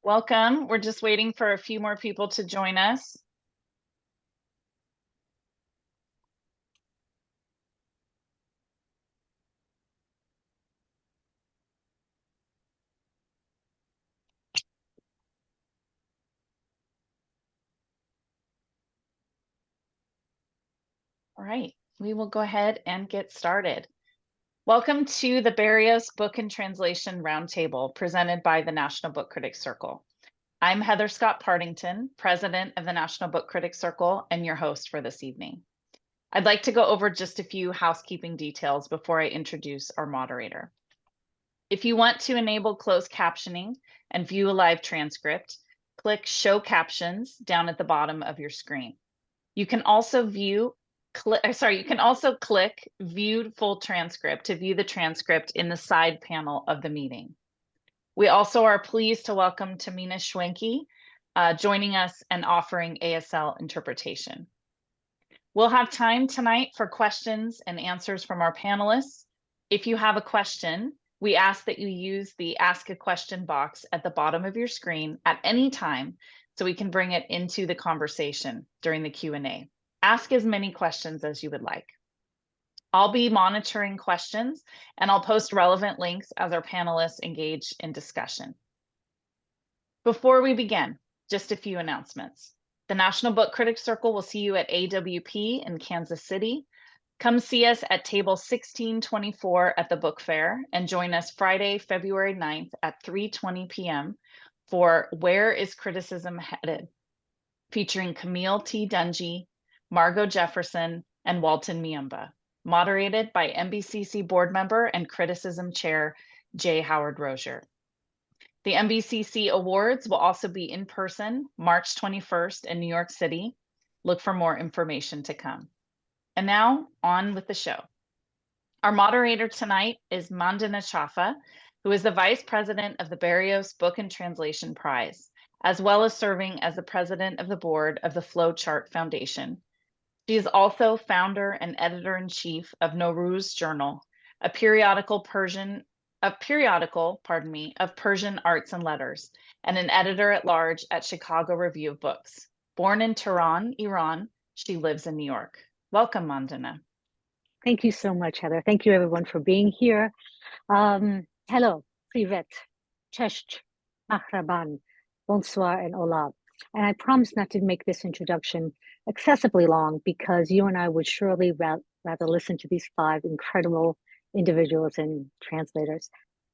Welcome. We're just waiting for a few more people to join us. All right, we will go ahead and get started. Welcome to the Barrios Book and Translation Roundtable presented by the National Book Critics Circle. I'm Heather Scott Partington, President of the National Book Critics Circle and your host for this evening. I'd like to go over just a few housekeeping details before I introduce our moderator. If you want to enable closed captioning and view a live transcript, click Show Captions down at the bottom of your screen. You can also click View Full Transcript to view the transcript in the side panel of the meeting. We also are pleased to welcome Tamina Schwenke joining us and offering ASL interpretation. We'll have time tonight for questions and answers from our panelists. If you have a question, we ask that you use the Ask a Question box at the bottom of your screen at any time so we can bring it into the conversation during the Q&A. Ask as many questions as you would like. I'll be monitoring questions and I'll post relevant links as our panelists engage in discussion. Before we begin, just a few announcements. The National Book Critics Circle will see you at AWP in Kansas City. Come see us at table 1624 at the book fair and join us Friday, February 9th at 3:20 p.m. for Where is Criticism Headed? Featuring Camille T. Dungy, Margot Jefferson, and Walton Miumba, moderated by NBCC board member and criticism chair, J. Howard Rozier. The NBCC Awards will also be in person, March 21st in New York City. Look for more information to come. And now, on with the show. Our moderator tonight is Mandana Chaffa, who is the Vice President of the Barrios Book and Translation Prize, as well as serving as the President of the Board of the Flowchart Foundation. She is also founder and editor-in-chief of Nowruz Journal, a periodical of Persian arts and letters, and an editor-at-large at Chicago Review of Books. Born in Tehran, Iran, she lives in New York. Welcome, Mandana. Thank you so much, Heather. Thank you, everyone, for being here. Hello, privet, cześć, mahraban, bonsoir, and hola. And I promise not to make this introduction excessively long because you and I would surely rather listen to these five incredible individuals and translators.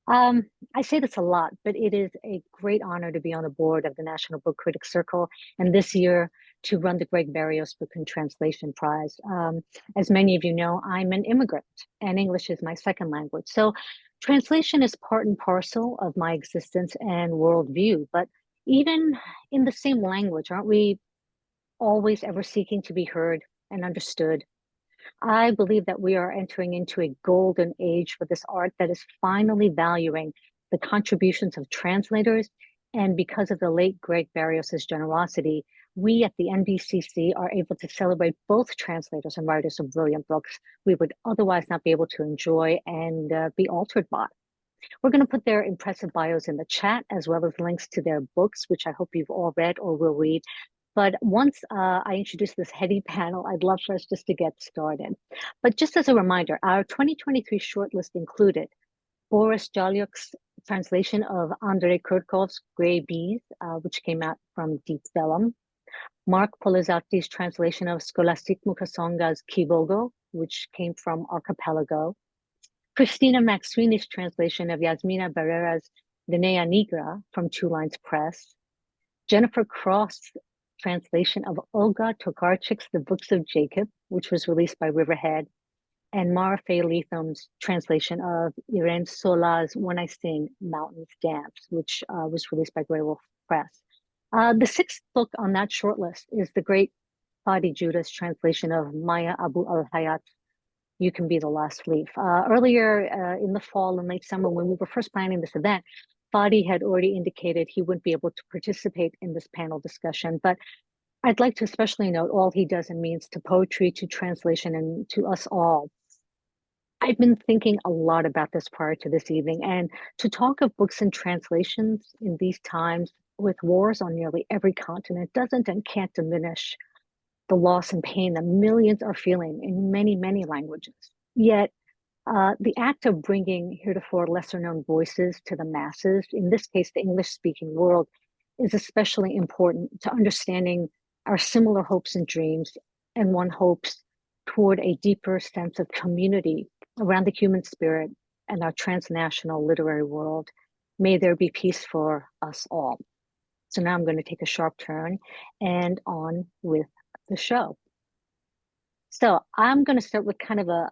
I say this a lot, but it is a great honor to be on the board of the National Book Critics Circle, and this year to run the Gregg Barrios Book and Translation Prize. As many of you know, I'm an immigrant, and English is my second language. So translation is part and parcel of my existence and worldview, but even in the same language, aren't we always ever seeking to be heard and understood? I believe that we are entering into a golden age for this art that is finally valuing the contributions of translators. And because of the late Gregg Barrios' generosity, we at the NBCC are able to celebrate both translators and writers of brilliant books we would otherwise not be able to enjoy and be altered by. We're going to put their impressive bios in the chat, as well as links to their books, which I hope you've all read or will read. But once I introduce this heady panel, I'd love for us just to get started. But just as a reminder, our 2023 shortlist included Boris Dralyuk's translation of Andrei Kurkov's Gray Bees, which came out from Deep Vellum, Mark Polizzotti's translation of Scholastic Mukasonga's Kibogo, which came from Archipelago, Christina MacSweeney's translation of Yasmina Barrera's Linea Nigra from Two Lines Press, Jennifer Croft's translation of Olga Tokarczuk's The Books of Jacob, which was released by Riverhead, and Faye Lethem's translation of Irene Sola's When I Sing, Mountains Dance, which was released by Grey Wolf Press. The sixth book on that shortlist is the great Fadi Judah's translation of Maya Abu al-Hayat's You Can Be the Last Leaf. Earlier in the fall and late summer, when we were first planning this event, Fadi had already indicated he wouldn't be able to participate in this panel discussion, but I'd like to especially note all he does and means to poetry, to translation, and to us all. I've been thinking a lot about this prior to this evening, and to talk of books and translations in these times with wars on nearly every continent doesn't and can't diminish the loss and pain that millions are feeling in many, many languages. Yet, the act of bringing heretofore lesser known voices to the masses, in this case, the English speaking world, is especially important to understanding our similar hopes and dreams, and one hopes toward a deeper sense of community around the human spirit and our transnational literary world. May there be peace for us all. So now I'm going to take a sharp turn and on with the show. So I'm going to start with kind of a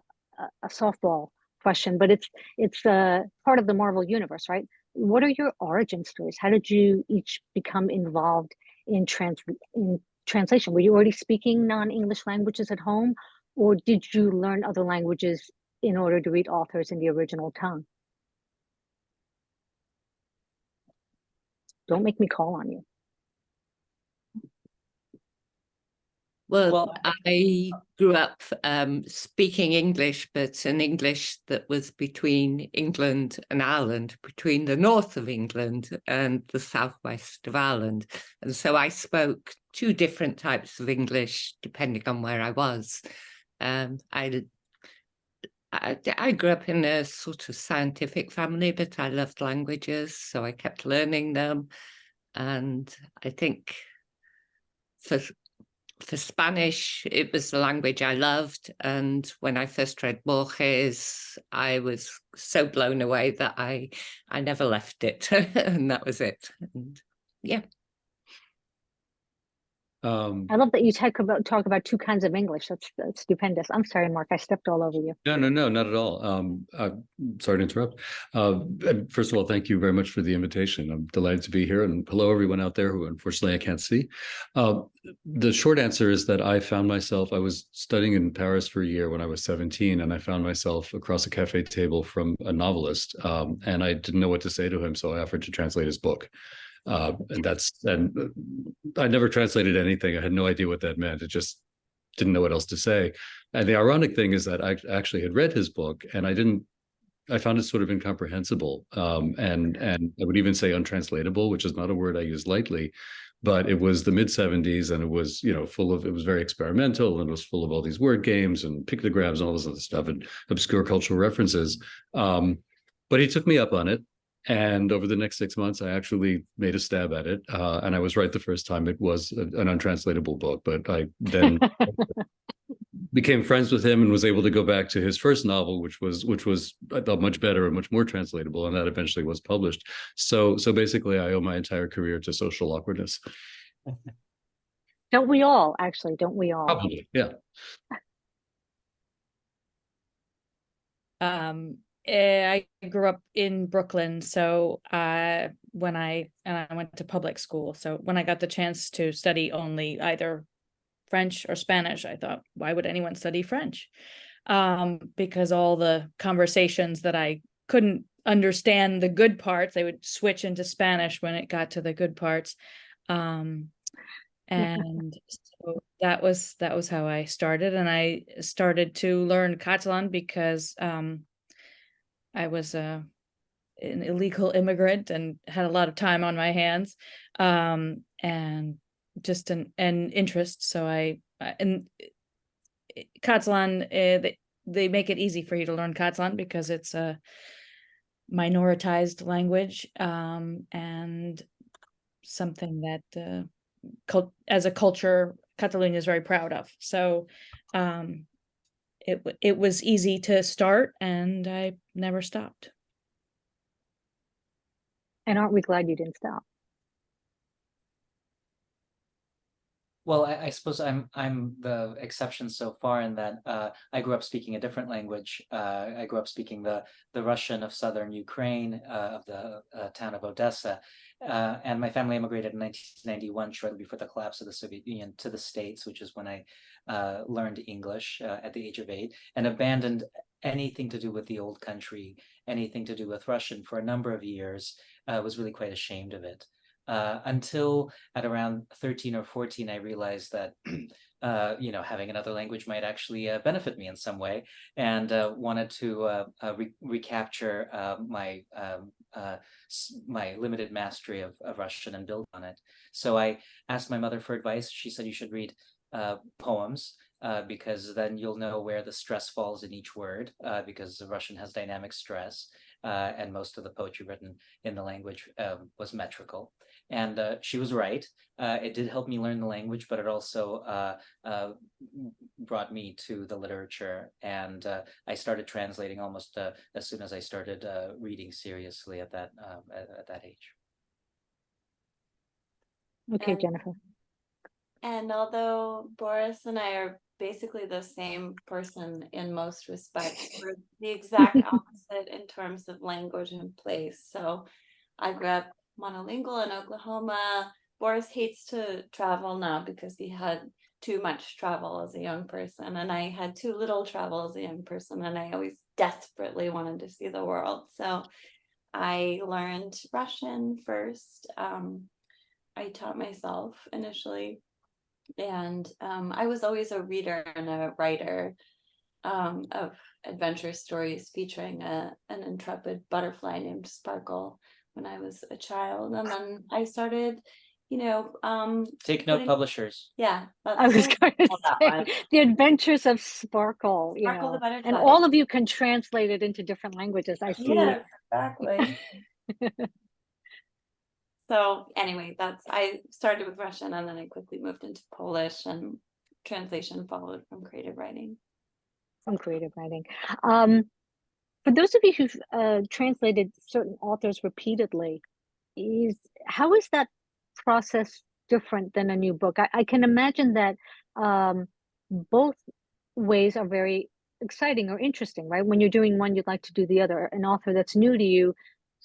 softball question, but it's part of the Marvel universe, right? What are your origin stories? How did you each become involved in translation? Were you already speaking non-English languages at home, or did you learn other languages in order to read authors in the original tongue? Don't make me call on you. Well, I grew up speaking English, but an English that was between England and Ireland, between the north of England and the southwest of Ireland. And so I spoke two different types of English, depending on where I was. I grew up in a sort of scientific family, but I loved languages, so I kept learning them. And I think for Spanish, it was the language I loved. And when I first read Borges, I was so blown away that I never left it. And that was it. And yeah. I love that you talk about two kinds of English. That's stupendous. I'm sorry, Mark, I stepped all over you. No, not at all. I'm sorry to interrupt. First of all, thank you very much for the invitation. I'm delighted to be here, and hello everyone out there who unfortunately I can't see. The short answer is that I was studying in Paris for a year when I was 17, and I found myself across a cafe table from a novelist, and I didn't know what to say to him, so I offered to translate his book. And I never translated anything. I had no idea what that meant. It just didn't know what else to say. And the ironic thing is that I actually had read his book, and I found it sort of incomprehensible. And I would even say untranslatable, which is not a word I use lightly, but it was the mid-70s, and it was, it was very experimental, and it was full of all these word games and pictograms and all this other stuff and obscure cultural references. But he took me up on it. And over the next 6 months, I actually made a stab at it. And I was right the first time. It was an untranslatable book, but I then became friends with him and was able to go back to his first novel, which was I thought much better and much more translatable, and that eventually was published. So basically, I owe my entire career to social awkwardness. Don't we all, actually? Don't we all? Probably, yeah. I grew up in Brooklyn, so when I went to public school, so when I got the chance to study only either French or Spanish, I thought, why would anyone study French? Because all the conversations that I couldn't understand the good parts, they would switch into Spanish when it got to the good parts. And so that was how I started, and I started to learn Catalan because I was an illegal immigrant and had a lot of time on my hands, and just an interest. So and Catalan, they make it easy for you to learn Catalan because it's a minoritized language, and something that as a culture, Catalonia is very proud of. So it was easy to start, and I never stopped. And aren't we glad you didn't stop? Well, I suppose I'm the exception so far in that I grew up speaking a different language. I grew up speaking the Russian of southern Ukraine, of the town of Odessa, and my family immigrated in 1991, shortly before the collapse of the Soviet Union, to the States, which is when I learned English at the age of 8, and abandoned anything to do with the old country, anything to do with Russian for a number of years. Was really quite ashamed of it. until at around 13 or 14, I realized that having another language might actually benefit me in some way, and wanted to recapture my limited mastery of Russian and build on it. So I asked my mother for advice. She said you should read poems, because then you'll know where the stress falls in each word, because Russian has dynamic stress, and most of the poetry written in the language was metrical. And she was right. It did help me learn the language, but it also brought me to the literature. And I started translating almost as soon as I started reading seriously at that age. Okay, Jennifer. And although Boris and I are basically the same person in most respects, we're the exact opposite in terms of language and place. So I grew up monolingual in Oklahoma. Boris hates to travel now because he had too much travel as a young person, and I had too little travel as a young person, and I always desperately wanted to see the world. So I learned Russian first. I taught myself initially, and I was always a reader and a writer of adventure stories featuring an intrepid butterfly named Sparkle when I was a child. And then I started, Take Note Publishers. Yeah. I was going to say The Adventures of Sparkle, Sparkle the butterfly. and all of you can translate it into different languages. I see. Yeah, exactly. So anyway, I started with Russian, and then I quickly moved into Polish, and translation followed from creative writing. From creative writing. For those of you who've translated certain authors repeatedly, how is that process different than a new book? I can imagine that both ways are very exciting or interesting, right? When you're doing one, you'd like to do the other. An author that's new to you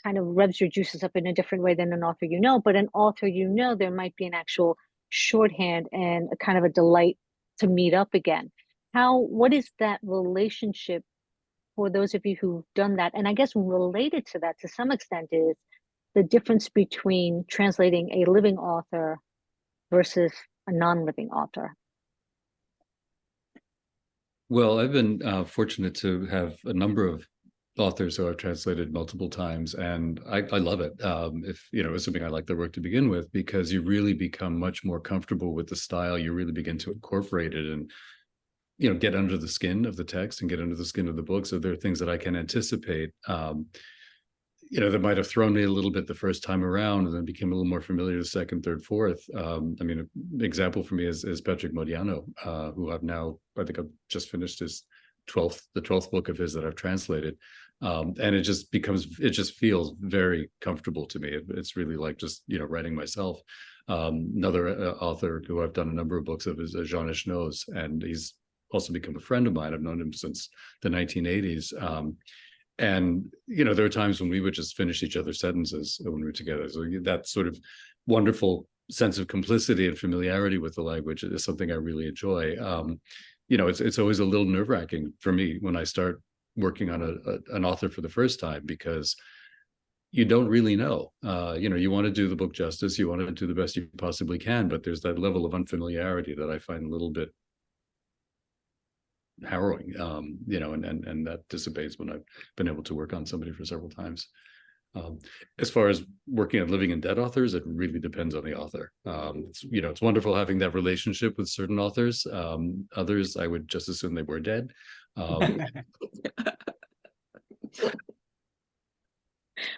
kind of revs your juices up in a different way than an author you know, but an author you know, there might be an actual shorthand and a kind of a delight to meet up again. What is that relationship for those of you who've done that? And I guess related to that to some extent is the difference between translating a living author versus a non-living author. Well, I've been fortunate to have a number of authors who I've translated multiple times, and I love it. Assuming I like their work to begin with, because you really become much more comfortable with the style. You really begin to incorporate it and get under the skin of the text and get under the skin of the book. So there are things that I can anticipate, that might have thrown me a little bit the first time around, and then became a little more familiar the second, third, fourth. An example for me is Patrick Modiano, who I think I've just finished the 12th book of his that I've translated. And it just feels very comfortable to me. It's really like just, writing myself. Another author who I've done a number of books of is Jean Echenoz, and he's also become a friend of mine. I've known him since the 1980s. And, there are times when we would just finish each other's sentences when we were together. So that sort of wonderful sense of complicity and familiarity with the language is something I really enjoy. It's always a little nerve-wracking for me when I start working on an author for the first time, because you don't really know. You want to do the book justice, you want to do the best you possibly can, but there's that level of unfamiliarity that I find a little bit harrowing, and that dissipates when I've been able to work on somebody for several times. As far as working on living and dead authors, it really depends on the author. It's wonderful having that relationship with certain authors. Others, I would just assume they were dead.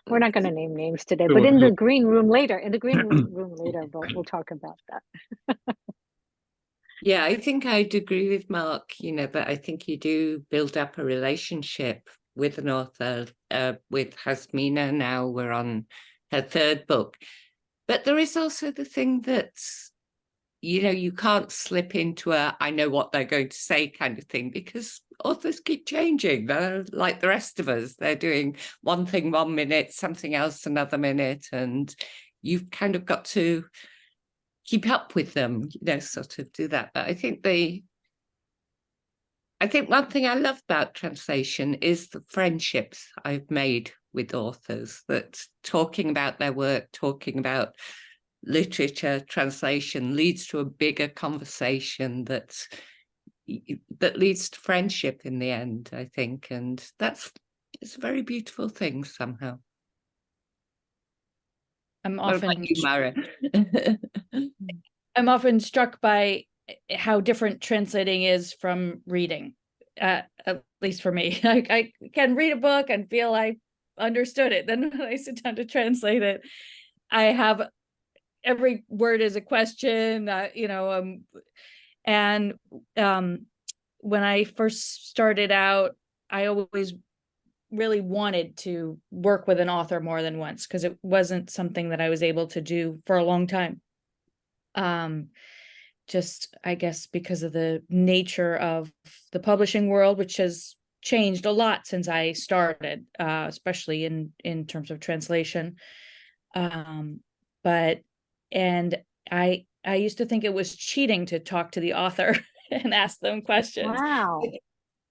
We're not going to name names today, but in the green room later, we'll talk about that. Yeah, I think I'd agree with Mark, but I think you do build up a relationship with an author. With Hasmina now, we're on her third book. But there is also the thing that, you can't slip into I know what they're going to say kind of thing, because authors keep changing. They're like the rest of us. They're doing one thing 1 minute, something else another minute, and you've kind of got to keep up with them, sort of do that. But I think one thing I love about translation is the friendships I've made with authors, that talking about their work, talking about literature translation leads to a bigger conversation that leads to friendship in the end, I think, and it's a very beautiful thing somehow. I'm What about often you, Mara? I'm often struck by how different translating is from reading. At least for me, I can read a book and feel I understood it. Then when I sit down to translate it, I have every word is a question, and when I first started out, I always really wanted to work with an author more than once because it wasn't something that I was able to do for a long time. Just, I guess, because of the nature of the publishing world, which has changed a lot since I started, especially in terms of translation. But I used to think it was cheating to talk to the author and ask them questions. Wow. It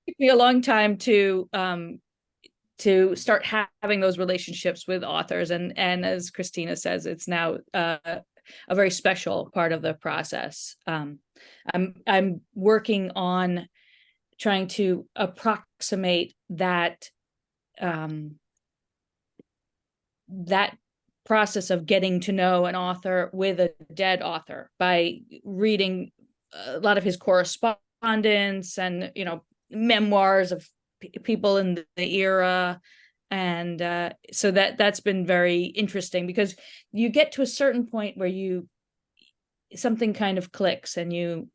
took me a long time to start having those relationships with authors, and as Christina says, it's now a very special part of the process. I'm working on trying to approximate that that process of getting to know an author with a dead author by reading a lot of his correspondence and memoirs of people in the era. And so that's been very interesting, because you get to a certain point where something kind of clicks, and you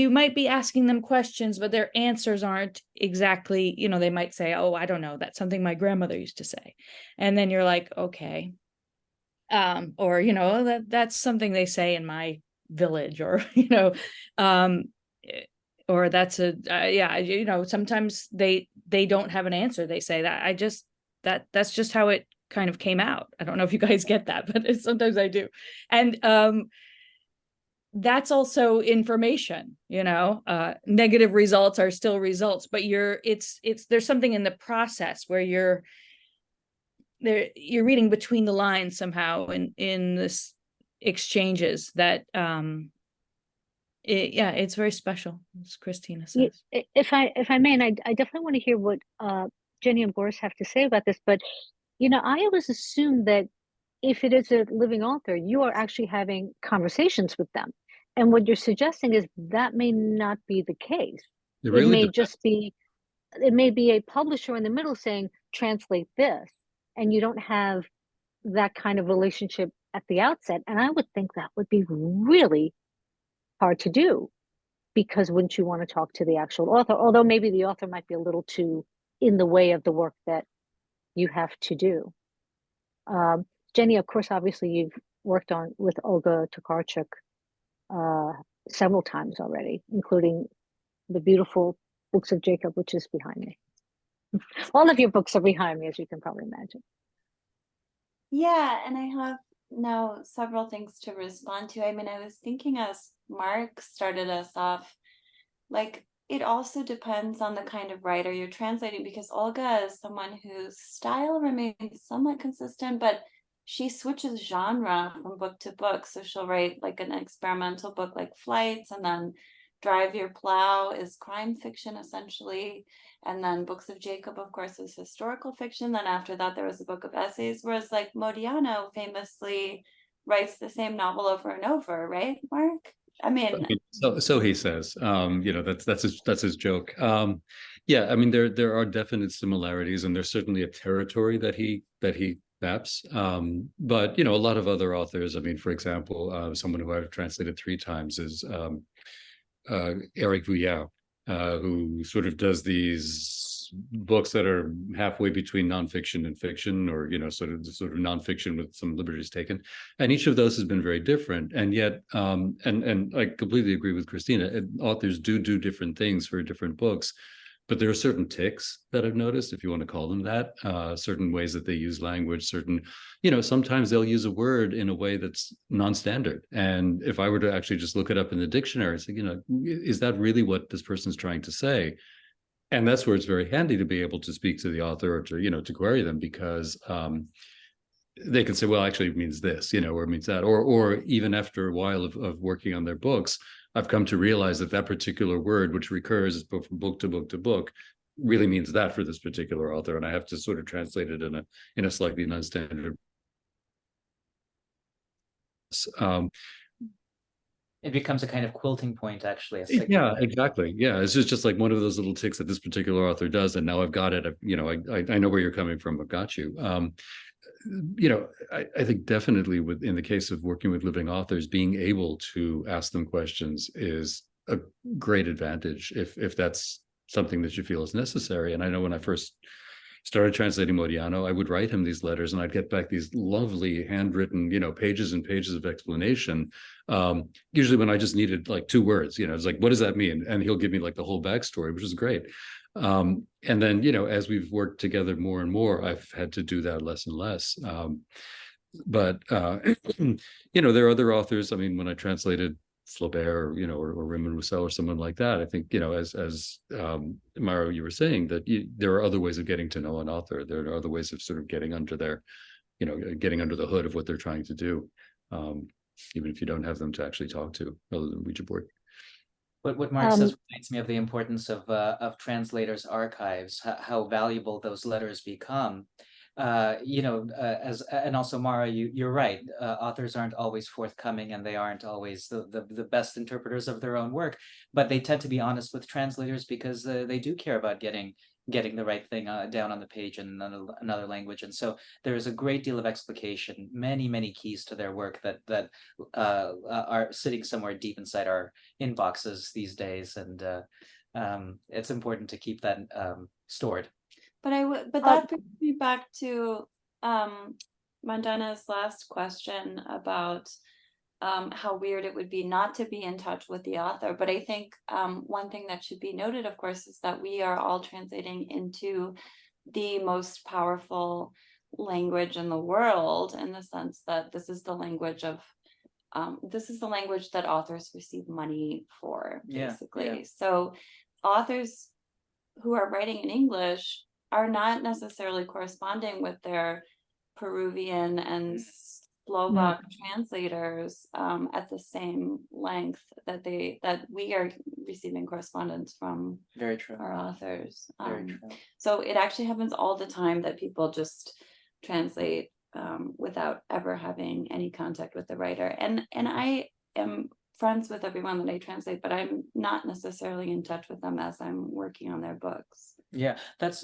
might be asking them questions, but their answers aren't exactly, they might say, oh, I don't know, that's something my grandmother used to say. And then you're like, okay. Or, that's something they say in my village, or, or that's sometimes they don't have an answer. They say that that's just how it kind of came out. I don't know if you guys get that, but sometimes I do. And that's also information, negative results are still results, but there's something in the process where you're reading between the lines somehow in this exchanges that it's very special, as Christina says. If I may, and I definitely want to hear what Jenny and Boris have to say about this, but I always assume that if it is a living author, you are actually having conversations with them. And what you're suggesting is that may not be the case. It may be a publisher in the middle saying, translate this, and you don't have that kind of relationship at the outset. And I would think that would be really hard to do, because wouldn't you want to talk to the actual author? Although maybe the author might be a little too in the way of the work that you have to do. Jenny, of course, obviously you've worked with Olga Tokarczuk several times already, including the beautiful Books of Jacob, which is behind me. All of your books are behind me, as you can probably imagine. Yeah, and I have now several things to respond to. I mean, I was thinking as Mark started us off, like, it also depends on the kind of writer you're translating, because Olga is someone whose style remains somewhat consistent, but she switches genre from book to book. So she'll write like an experimental book like Flights, and then Drive Your Plow is crime fiction essentially. And then Books of Jacob, of course, is historical fiction. Then after that, there was a book of essays, whereas like Modiano famously writes the same novel over and over, right, Mark? I mean, so he says, that's his joke. Yeah, I mean, there are definite similarities, and there's certainly a territory that he maps. But a lot of other authors, I mean, for example, someone who I've translated 3 times is Eric Vuillard, who sort of does these books that are halfway between nonfiction and fiction, or sort of nonfiction with some liberties taken, and each of those has been very different. And yet, and I completely agree with Christina, authors do different things for different books, but there are certain tics that I've noticed, if you want to call them that, certain ways that they use language, certain, sometimes they'll use a word in a way that's non-standard. And if I were to actually just look it up in the dictionary, it's like, is that really what this person's trying to say? And that's where it's very handy to be able to speak to the author, or to, to query them, because they can say, well, actually it means this, or it means that, or even after a while of working on their books, I've come to realize that that particular word, which recurs from book to book to book, really means that for this particular author, and I have to sort of translate it in a slightly non-standard. It becomes a kind of quilting point, actually. Yeah, exactly. Yeah, it's just like one of those little ticks that this particular author does, and now I've got it. I know where you're coming from. I've got you. I think definitely in the case of working with living authors, being able to ask them questions is a great advantage if that's something that you feel is necessary. And I know when I first started translating Modiano, I would write him these letters and I'd get back these lovely handwritten, pages and pages of explanation. Usually when I just needed like 2 words, it's like, what does that mean? And he'll give me like the whole backstory, which is great. And then, as we've worked together more and more, I've had to do that less and less. But there are other authors. I mean, when I translated Flaubert, or Raymond Roussel or someone like that, I think, as Mauro, you were saying, that there are other ways of getting to know an author. There are other ways of sort of getting under getting under the hood of what they're trying to do, even if you don't have them to actually talk to, other than Ouija board. What Mark says reminds me of the importance of translators' archives, how valuable those letters become. And also Mara, you're right. Authors aren't always forthcoming, and they aren't always the best interpreters of their own work. But they tend to be honest with translators because they do care about getting the right thing down on the page in another language. And so there is a great deal of explication, many keys to their work that are sitting somewhere deep inside our inboxes these days, and it's important to keep that stored. But that brings me back to Mandana's last question about how weird it would be not to be in touch with the author. But I think one thing that should be noted, of course, is that we are all translating into the most powerful language in the world, in the sense that this is the language that authors receive money for, basically. Yeah. So authors who are writing in English are not necessarily corresponding with their Peruvian and Slovak translators at the same length that we are receiving correspondence from. Very true. Our authors. Very true. So it actually happens all the time that people just translate without ever having any contact with the writer. And I am friends with everyone that I translate, but I'm not necessarily in touch with them as I'm working on their books. Yeah, that's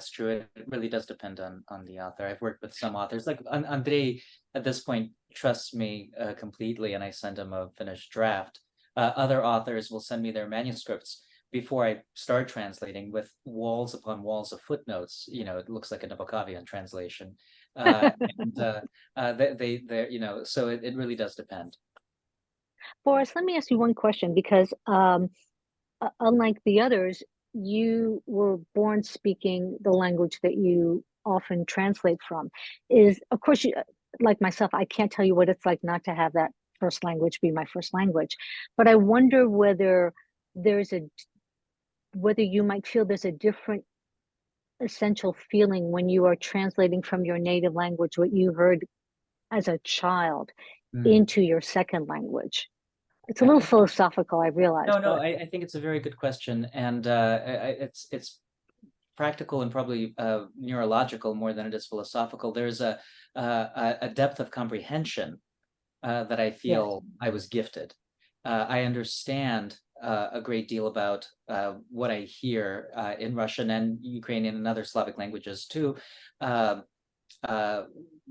true. It really does depend on the author. I've worked with some authors, like Andrei at this point trusts me completely, and I send him a finished draft. Other authors will send me their manuscripts before I start translating, with walls upon walls of footnotes. It looks like a Nabokovian translation. So it really does depend. Boris, let me ask you one question, because unlike the others, you were born speaking the language that you often translate from. Of course, like myself, I can't tell you what it's like not to have that first language be my first language. But I wonder whether you might feel there's a different essential feeling when you are translating from your native language what you heard as a child into your second language. It's a little philosophical, I realize. No, I think it's a very good question, and it's practical and probably neurological more than it is philosophical. There's a depth of comprehension that I feel I was gifted. I understand a great deal about what I hear in Russian and Ukrainian and other Slavic languages too,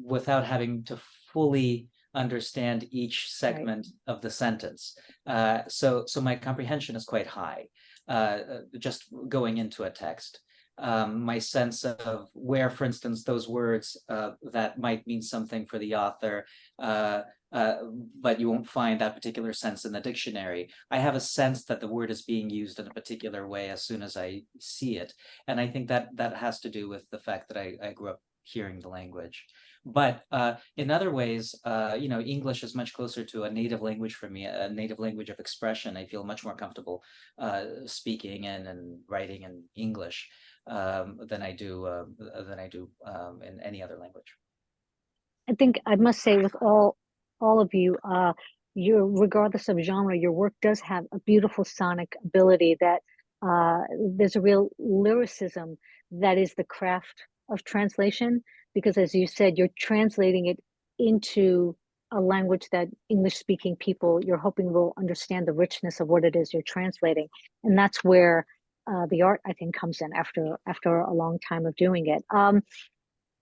without having to fully understand each segment of the sentence. So my comprehension is quite high, just going into a text. My sense of where, for instance, those words that might mean something for the author, but you won't find that particular sense in the dictionary. I have a sense that the word is being used in a particular way as soon as I see it. And I think that has to do with the fact that I grew up hearing the language. But in other ways, English is much closer to a native language for me, a native language of expression. I feel much more comfortable speaking and writing in English than I do in any other language. I think I must say with all of you, regardless of genre, your work does have a beautiful sonic ability that there's a real lyricism that is the craft of translation, because as you said, you're translating it into a language that English-speaking people, you're hoping will understand the richness of what it is you're translating. And that's where the art, I think, comes in after a long time of doing it.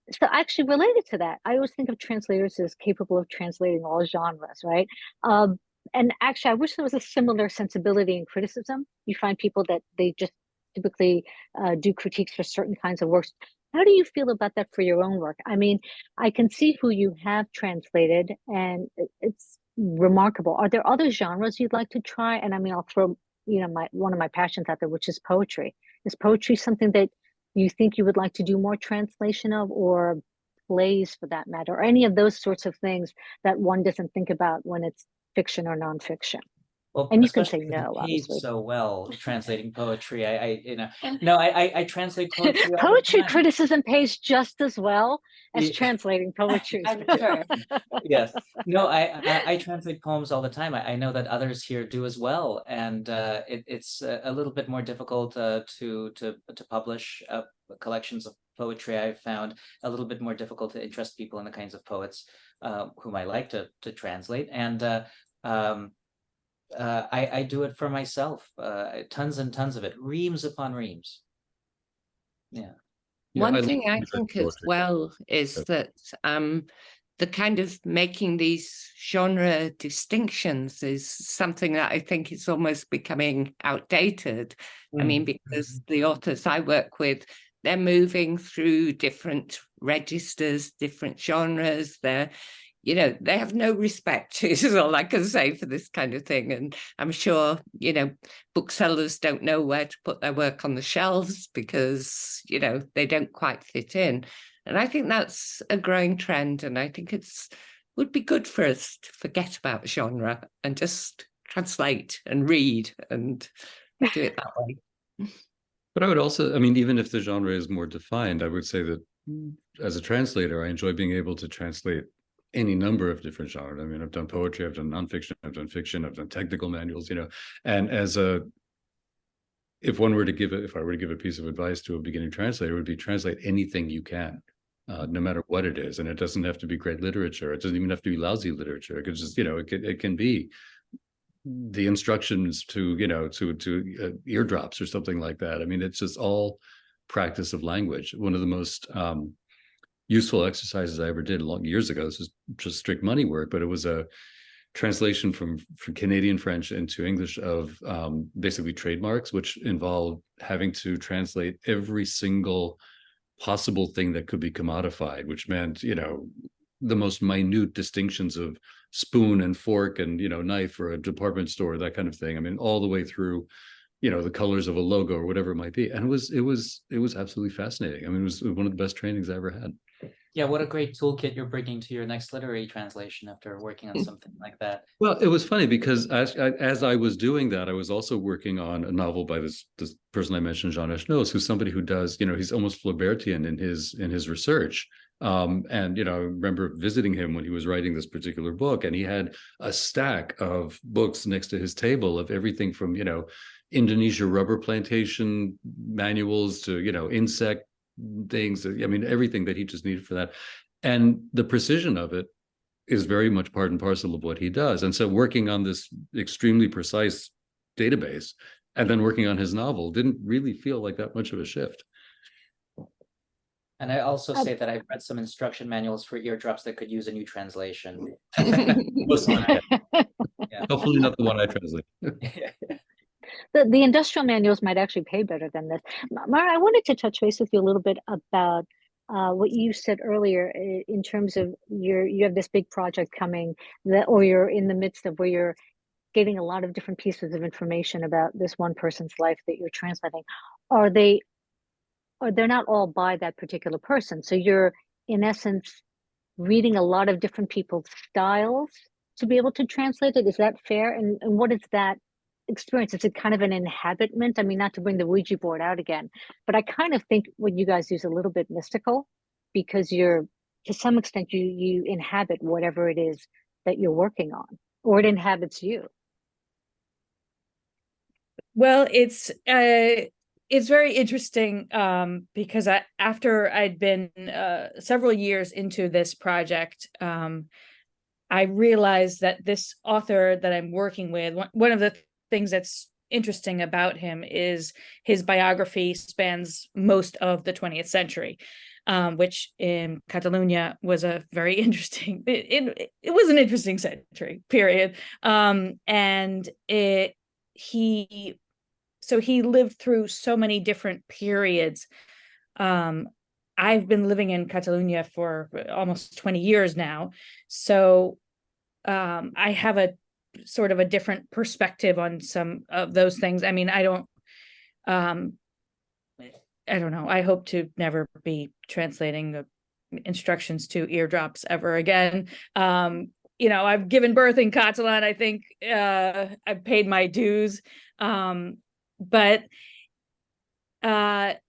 So actually related to that, I always think of translators as capable of translating all genres, right? And actually, I wish there was a similar sensibility in criticism. You find people that they just typically do critiques for certain kinds of works. How do you feel about that for your own work? I mean, I can see who you have translated, and it's remarkable. Are there other genres you'd like to try? And I mean, I'll throw, one of my passions out there, which is poetry. Is poetry something that you think you would like to do more translation of, or plays for that matter, or any of those sorts of things that one doesn't think about when it's fiction or nonfiction? Well, And you can say especially no, paid obviously. so well translating poetry. I translate poetry all the Poetry time. criticism pays just as well as Yeah. translating poetry. I'm sure. Yes. No, I translate poems all the time. I know that others here do as well, and it's a little bit more difficult to publish collections of poetry. I've found a little bit more difficult to interest people in the kinds of poets whom I like to translate, and I do it for myself. Tons and tons of it, reams upon reams. Yeah. One thing I think as well is Yeah. that the kind of making these genre distinctions is something that I think is almost becoming outdated. I mean, because the authors I work with, they're moving through different registers, different genres. They have no respect, is all I can say for this kind of thing. And I'm sure, booksellers don't know where to put their work on the shelves because, they don't quite fit in. And I think that's a growing trend. And I think would be good for us to forget about genre and just translate and read and do it that way. But I would also, I mean, even if the genre is more defined, I would say that as a translator, I enjoy being able to translate any number of different genres. I mean, I've done poetry, I've done nonfiction, I've done fiction, I've done technical manuals, and if I were to give a piece of advice to a beginning translator, it would be translate anything you can, no matter what it is. And it doesn't have to be great literature. It doesn't even have to be lousy literature. It could just, it can be the instructions to eardrops or something like that. I mean, it's just all practice of language. One of the most useful exercises I ever did years ago, this was just strict money work, but it was a translation from Canadian French into English of basically trademarks, which involved having to translate every single possible thing that could be commodified, which meant, the most minute distinctions of spoon and fork and, knife for a department store, that kind of thing. I mean, all the way through, the colors of a logo or whatever it might be. And it was absolutely fascinating. I mean, it was one of the best trainings I ever had. Yeah, what a great toolkit you're bringing to your next literary translation after working on something like that. Well, it was funny because as I was doing that, I was also working on a novel by this person I mentioned, Jean Echenoz, who's somebody who does, he's almost Flaubertian in his research. And, I remember visiting him when he was writing this particular book, and he had a stack of books next to his table of everything from, Indonesia rubber plantation manuals to, insect things. I mean, everything that he just needed for that. And the precision of it is very much part and parcel of what he does. And so working on this extremely precise database and then working on his novel didn't really feel like that much of a shift. And I also say that I've read some instruction manuals for eardrops that could use a new translation. Yeah. Hopefully not the one I translate. The industrial manuals might actually pay better than this. Mara, I wanted to touch base with you a little bit about what you said earlier in terms of you have this big project coming or you're in the midst of where you're getting a lot of different pieces of information about this one person's life that you're translating. They're not all by that particular person. So you're in essence reading a lot of different people's styles to be able to translate it. Is that fair? And what is that experience? Is it kind of an inhabitment? I mean, not to bring the Ouija board out again, but I kind of think what you guys do is a little bit mystical because you're to some extent, you inhabit whatever it is that you're working on, or it inhabits you. Well, it's very interesting because after I'd been several years into this project, I realized that this author that I'm working with, one of the things that's interesting about him is his biography spans most of the 20th century, which in Catalonia was a very interesting, it was an interesting century, period. And he lived through so many different periods. I've been living in Catalonia for almost 20 years now. So I have a sort of a different perspective on some of those things. I mean, I don't know. I hope to never be translating the instructions to eardrops ever again. I've given birth in Catalan. I think I've paid my dues. But I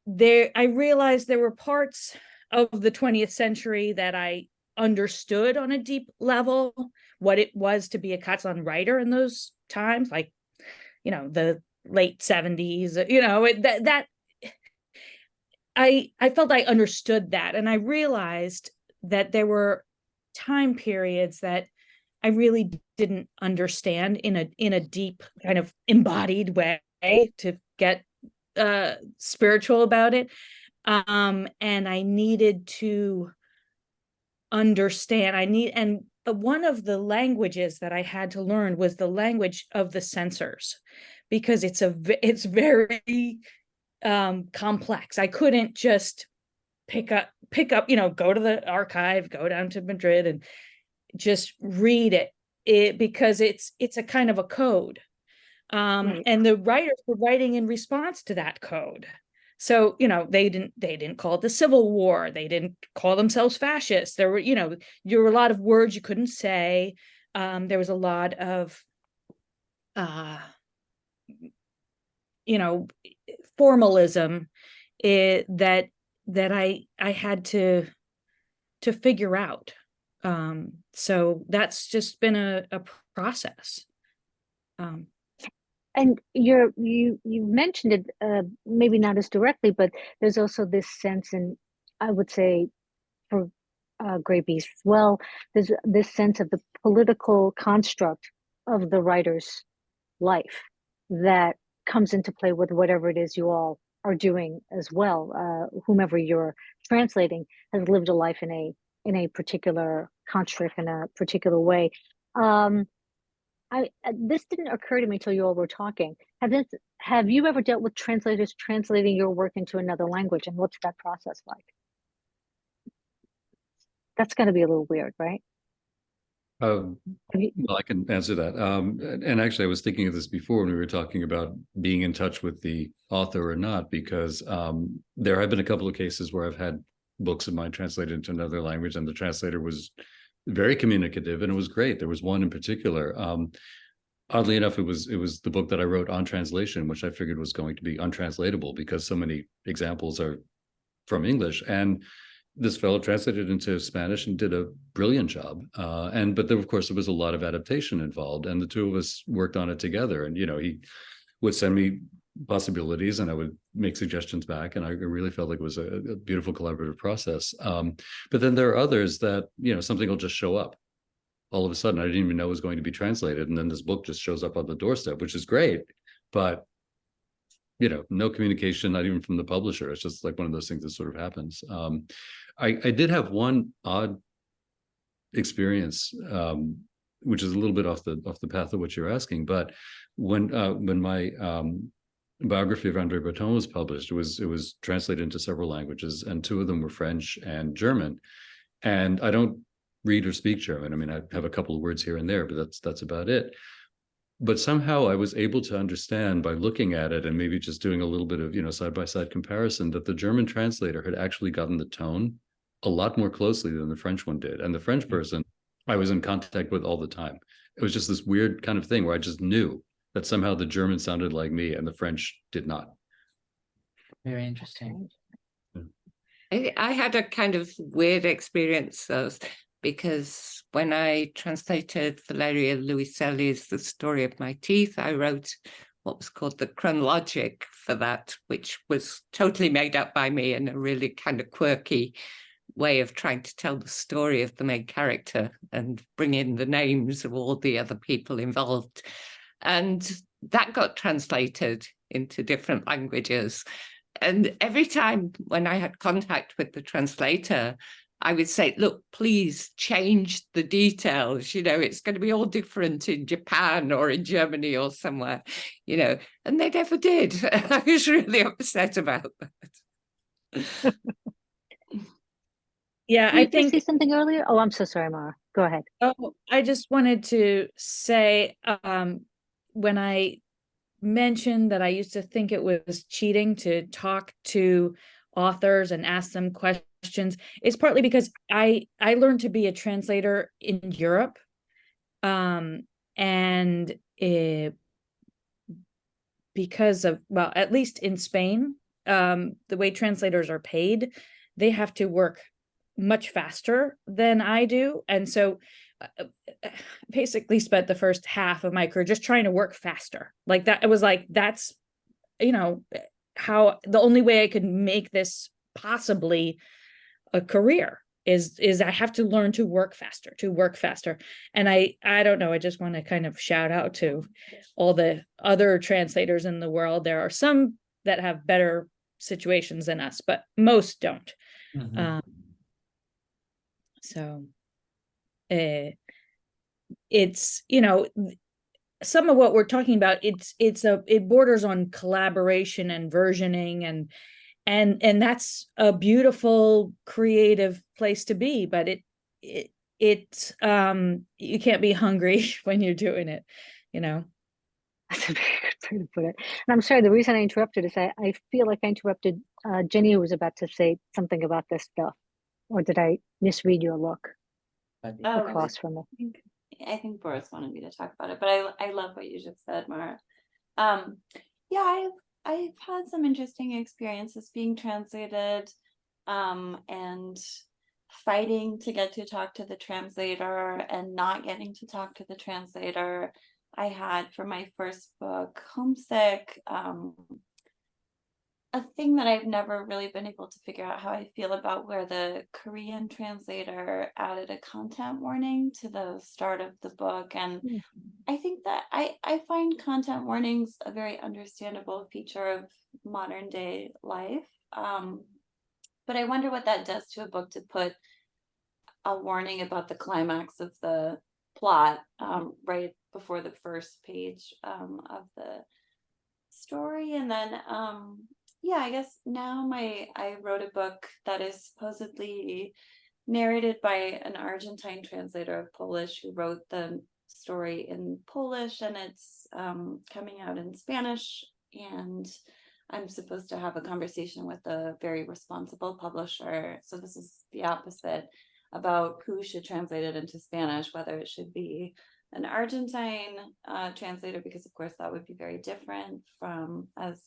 realized there were parts of the 20th century that I understood on a deep level, what it was to be a Catalan writer in those times, like, the late 70s, I felt I understood that. And I realized that there were time periods that I really didn't understand in a deep kind of embodied way to get spiritual about it. And I needed to understand. And one of the languages that I had to learn was the language of the censors, because it's very complex. I couldn't just pick up, go to the archive, go down to Madrid and just read it because it's a kind of a code. Right. And the writers were writing in response to that code. So, they didn't call it the Civil War. They didn't call themselves fascists. There were a lot of words you couldn't say. There was a lot of, formalism that I had to figure out. So that's just been a process. And you mentioned it, maybe not as directly, but there's also this sense, and I would say for Gray Beast as well, there's this sense of the political construct of the writer's life that comes into play with whatever it is you all are doing as well. Whomever you're translating has lived a life in a particular construct, in a particular way. This didn't occur to me until you all were talking. Have you ever dealt with translators translating your work into another language, and what's that process like? That's going to be a little weird, right? Well, I can answer that. And actually, I was thinking of this before when we were talking about being in touch with the author or not, because there have been a couple of cases where I've had books of mine translated into another language, and the translator was very communicative, and it was great. There was one in particular. Oddly enough, it was the book that I wrote on translation, which I figured was going to be untranslatable because so many examples are from English. And this fellow translated into Spanish and did a brilliant job. But there, of course, there was a lot of adaptation involved, and the two of us worked on it together. And he would send me possibilities, and I would make suggestions back, and I really felt like it was a beautiful collaborative process. But then there are others that something will just show up all of a sudden. I didn't even know it was going to be translated, and then this book just shows up on the doorstep, which is great. But no communication, not even from the publisher. It's just like one of those things that sort of happens. I did have one odd experience, which is a little bit off the path of what you're asking. But when my biography of André Breton was published, it was translated into several languages, and two of them were French and German. And I don't read or speak German. I mean, I have a couple of words here and there, but that's about it. But somehow I was able to understand by looking at it and maybe just doing a little bit of side-by-side comparison that the German translator had actually gotten the tone a lot more closely than the French one did. And the French person I was in contact with all the time. It was just this weird kind of thing where I just knew that somehow the German sounded like me and the French did not. Very interesting. I had a kind of weird experience though, because when I translated Valeria Luiselli's The Story of My Teeth, I wrote what was called the chronologic for that, which was totally made up by me in a really kind of quirky way of trying to tell the story of the main character and bring in the names of all the other people involved. And that got translated into different languages. And every time when I had contact with the translator, I would say, look, please change the details. You know, it's going to be all different in Japan or in Germany or somewhere, you know, and they never did. I was really upset about that. Yeah, Did I you think. say something earlier? Oh, I'm so sorry, Mara. Go ahead. Oh, I just wanted to say, when I mentioned that I used to think it was cheating to talk to authors and ask them questions, it's partly because I learned to be a translator in Europe, and because of, well, at least in Spain, the way translators are paid, they have to work much faster than I do, and so basically spent the first half of my career just trying to work faster. Like that, it was like, that's, you know, how the only way I could make this possibly a career is I have to learn to work faster, And I don't know, I just want to kind of shout out to all the other translators in the world. There are some that have better situations than us, but most don't. So it's, you know, some of what we're talking about, it borders on collaboration and versioning, and that's a beautiful creative place to be, but it's you can't be hungry when you're doing it, you know. That's a very good way to put it. And I'm sorry, the reason I interrupted is I feel like I interrupted Jenny, who was about to say something about this stuff. Or did I misread your look across from it? I think Boris wanted me to talk about it, but I love what you just said, Mara. Yeah, I've had some interesting experiences being translated, and fighting to get to talk to the translator and not getting to talk to the translator. I had for my first book, Homesick, a thing that I've never really been able to figure out how I feel about, where the Korean translator added a content warning to the start of the book. And I think that I find content warnings a very understandable feature of modern day life. But I wonder what that does to a book to put a warning about the climax of the plot right before the first page of the story. And then yeah, I guess now I wrote a book that is supposedly narrated by an Argentine translator of Polish who wrote the story in Polish, and it's coming out in Spanish, and I'm supposed to have a conversation with a very responsible publisher. So this is the opposite, about who should translate it into Spanish, whether it should be an Argentine translator, because of course that would be very different from, as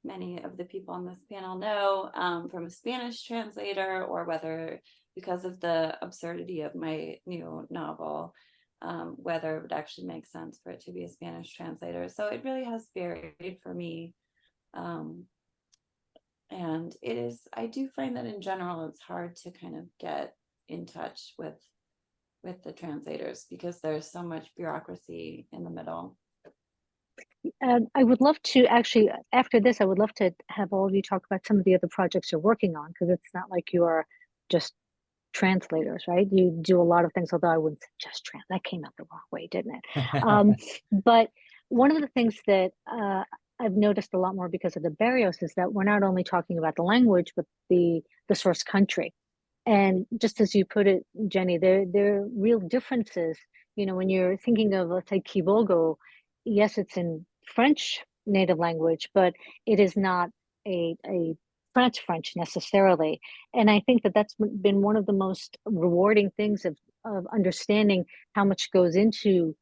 many of the people on this panel know, from a Spanish translator, or whether, because of the absurdity of my new novel, whether it would actually make sense for it to be a Spanish translator. So it really has varied for me. And it is, I do find that in general, it's hard to kind of get in touch with the translators because there's so much bureaucracy in the middle. I would love to actually, after this, I would love to have all of you talk about some of the other projects you're working on, because it's not like you are just translators, right? You do a lot of things, although I wouldn't say just that came out the wrong way, didn't it? But one of the things that I've noticed a lot more because of the Barrios is that we're not only talking about the language, but the source country. And just as you put it, Jenny, there are real differences. You know, when you're thinking of, let's say, Kibogo, yes, it's in French native language, but it is not a French necessarily. And I think that that's been one of the most rewarding things of understanding how much goes into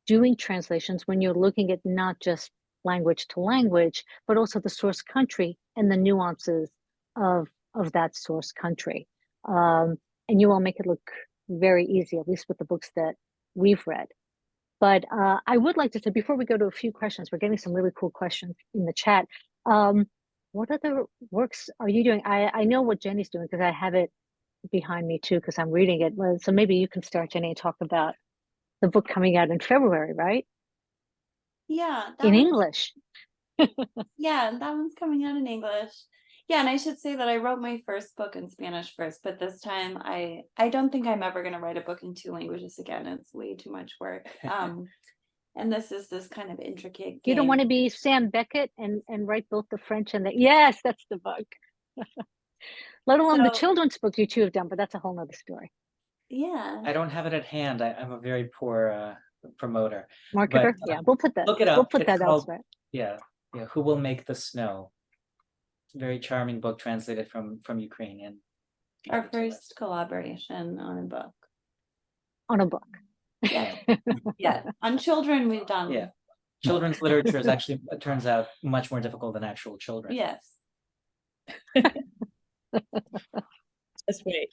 doing translations when you're looking at not just language to language, but also the source country and the nuances of of that source country. And you all make it look very easy, at least with the books that we've read. But I would like to say, before we go to a few questions, we're getting some really cool questions in the chat. What other works are you doing? I know what Jenny's doing because I have it behind me too, because I'm reading it. So maybe you can start, Jenny, and talk about the book coming out in February, right? Yeah, In English. yeah, that one's coming out in English. Yeah, and I should say that I wrote my first book in Spanish first, but this time I don't think I'm ever going to write a book in 2 languages again. It's way too much work. And this is this kind of intricate game. You don't want to be Sam Beckett and write both the French and the, yes, that's the book. Let alone the children's book you two have done, but that's a whole nother story. Yeah. I don't have it at hand. I'm a very poor promoter. Marketer? But, yeah, we'll put that. Look it up. We'll put It's that called, elsewhere. yeah, Who Will Make the Snow? Very charming book translated from Ukrainian. Our first collaboration on a book. On a book. Yeah. Yeah. On children we've done. Yeah. Children's literature is actually, it turns out, much more difficult than actual children. Yes. That's right.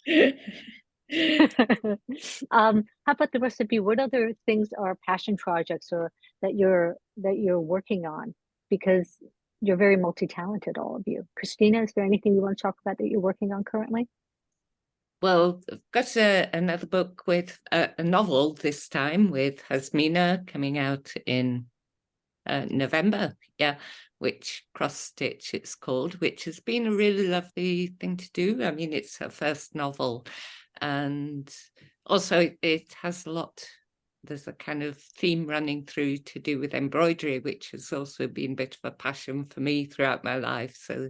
How about the rest of you? What other things are passion projects or that you're working on? Because you're very multi-talented, all of you. Christina, is there anything you want to talk about that you're working on currently? Well, I've got another book with a novel this time with Hasmina coming out in November, which Cross Stitch it's called, which has been a really lovely thing to do. I mean, it's her first novel, and also it has a lot, there's a kind of theme running through to do with embroidery, which has also been a bit of a passion for me throughout my life. So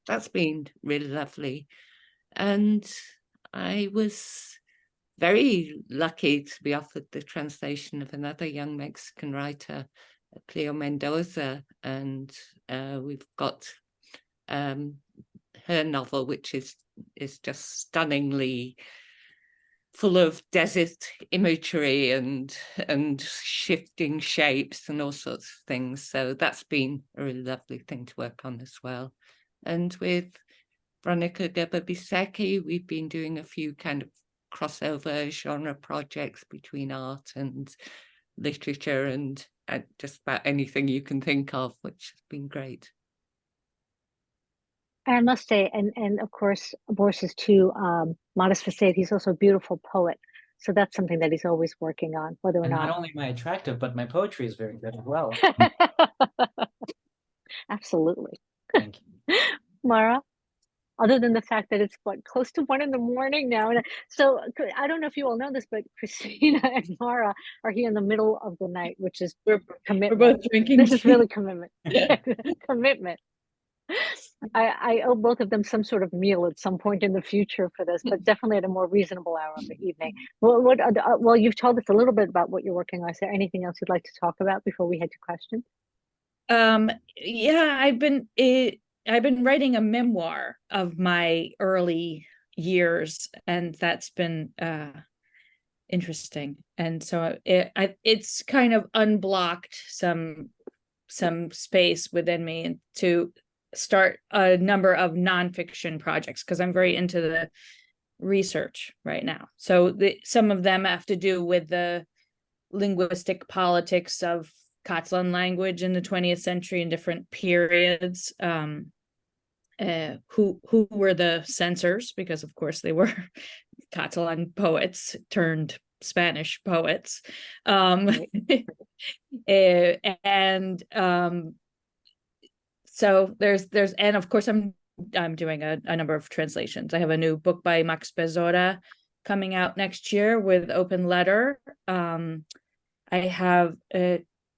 that's been really lovely. And I was very lucky to be offered the translation of another young Mexican writer, Cleo Mendoza, and we've got her novel, which is just stunningly full of desert imagery and shifting shapes and all sorts of things. So that's been a really lovely thing to work on as well. And with Veronica Gerber-Bisecki, we've been doing a few kind of crossover genre projects between art and literature and just about anything you can think of, which has been great. And I must say, and of course, Boris is too modest to say it, he's also a beautiful poet. So that's something that he's always working on, whether or And not. not only am I attractive, but my poetry is very good as well. Absolutely. Thank you. Mara, other than the fact that it's close to 1 a.m. now. And so I don't know if you all know this, but Christina and Mara are here in the middle of the night, which is commitment. We're both drinking. This is really commitment. Commitment. I owe both of them some sort of meal at some point in the future for this, but definitely at a more reasonable hour of the evening. Well, you've told us a little bit about what you're working on. Is there anything else you'd like to talk about before we head to questions? Yeah, I've been writing a memoir of my early years, and that's been interesting. And so it's kind of unblocked some space within me to start a number of nonfiction projects, because I'm very into the research right now. So some of them have to do with the linguistic politics of Catalan language in the 20th century in different periods. Who were the censors, because of course they were Catalan poets turned Spanish poets. So there's and of course I'm doing a number of translations. I have a new book by Max Bezoda coming out next year with Open Letter. I have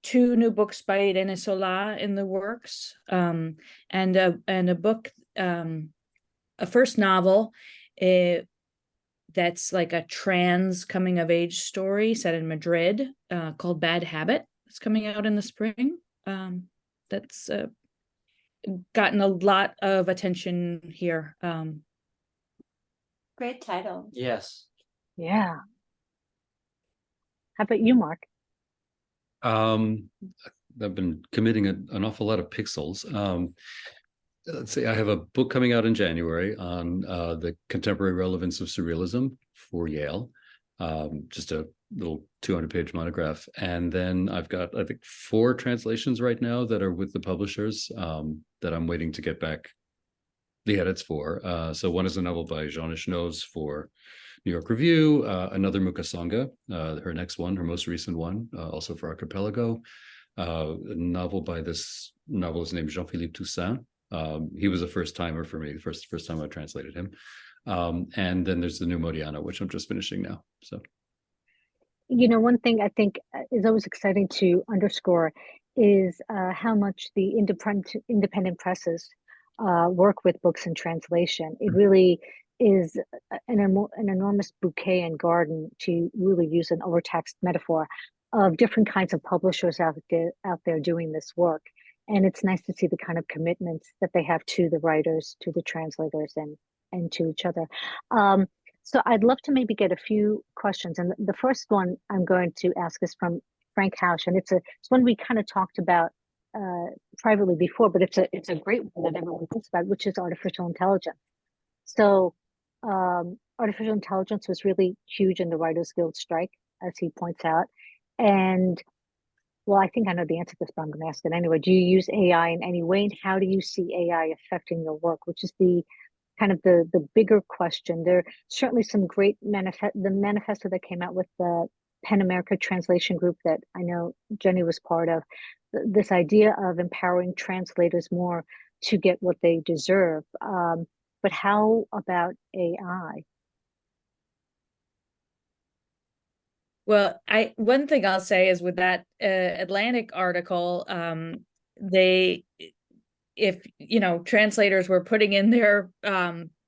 2 new books by Irene Solá in the works, and a book, a first novel that's like a trans coming of age story set in Madrid, called Bad Habit. It's coming out in the spring. That's gotten a lot of attention here. Great title. Yes. Yeah. How about you, Mark? I've been committing an awful lot of pixels. let's see, I have a book coming out in January on the contemporary relevance of surrealism for Yale. Just a little 200-page monograph. And then I've got, I think, 4 translations right now that are with the publishers that I'm waiting to get back the edits for. So one is a novel by Jean Echenoz for New York Review, another Mukasonga, her next one, her most recent one, also for Archipelago, a novel by this novelist named Jean-Philippe Toussaint. He was a first-timer for me, the first time I translated him. And then there's the new Modiano, which I'm just finishing now. So, you know, one thing I think is always exciting to underscore is how much the independent presses work with books in translation. It really is an enormous bouquet and garden, to really use an overtaxed metaphor, of different kinds of publishers out there doing this work. And it's nice to see the kind of commitments that they have to the writers, to the translators, and to each other. So I'd love to maybe get a few questions. And the first one I'm going to ask is from Frank Hausch, and it's one we kind of talked about privately before, but it's a great one that everyone thinks about, which is artificial intelligence. So artificial intelligence was really huge in the Writers Guild strike, as he points out. And well, I think I know the answer to this, but I'm going to ask it anyway. Do you use AI in any way, and how do you see AI affecting your work? Which is the kind of the bigger question. There are certainly some great the manifesto that came out with the PEN America translation group that I know Jenny was part of. This idea of empowering translators more to get what they deserve. But how about AI? Well, one thing I'll say is with that Atlantic article, if translators were putting in their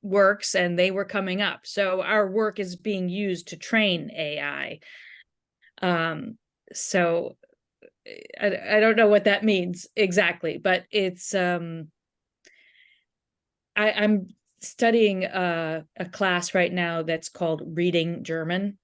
works and they were coming up, so our work is being used to train AI. So I don't know what that means exactly, but it's I'm studying a class right now that's called Reading German,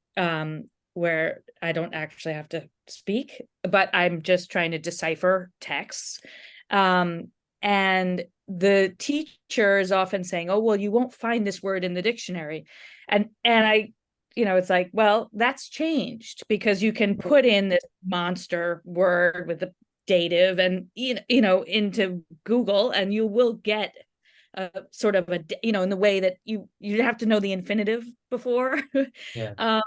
where I don't actually have to speak, but I'm just trying to decipher texts. And the teacher is often saying, oh, well, you won't find this word in the dictionary. And I, it's like, well, that's changed, because you can put in this monster word with the dative and, into Google, and you will get sort of in the way that you have to know the infinitive before. Yeah.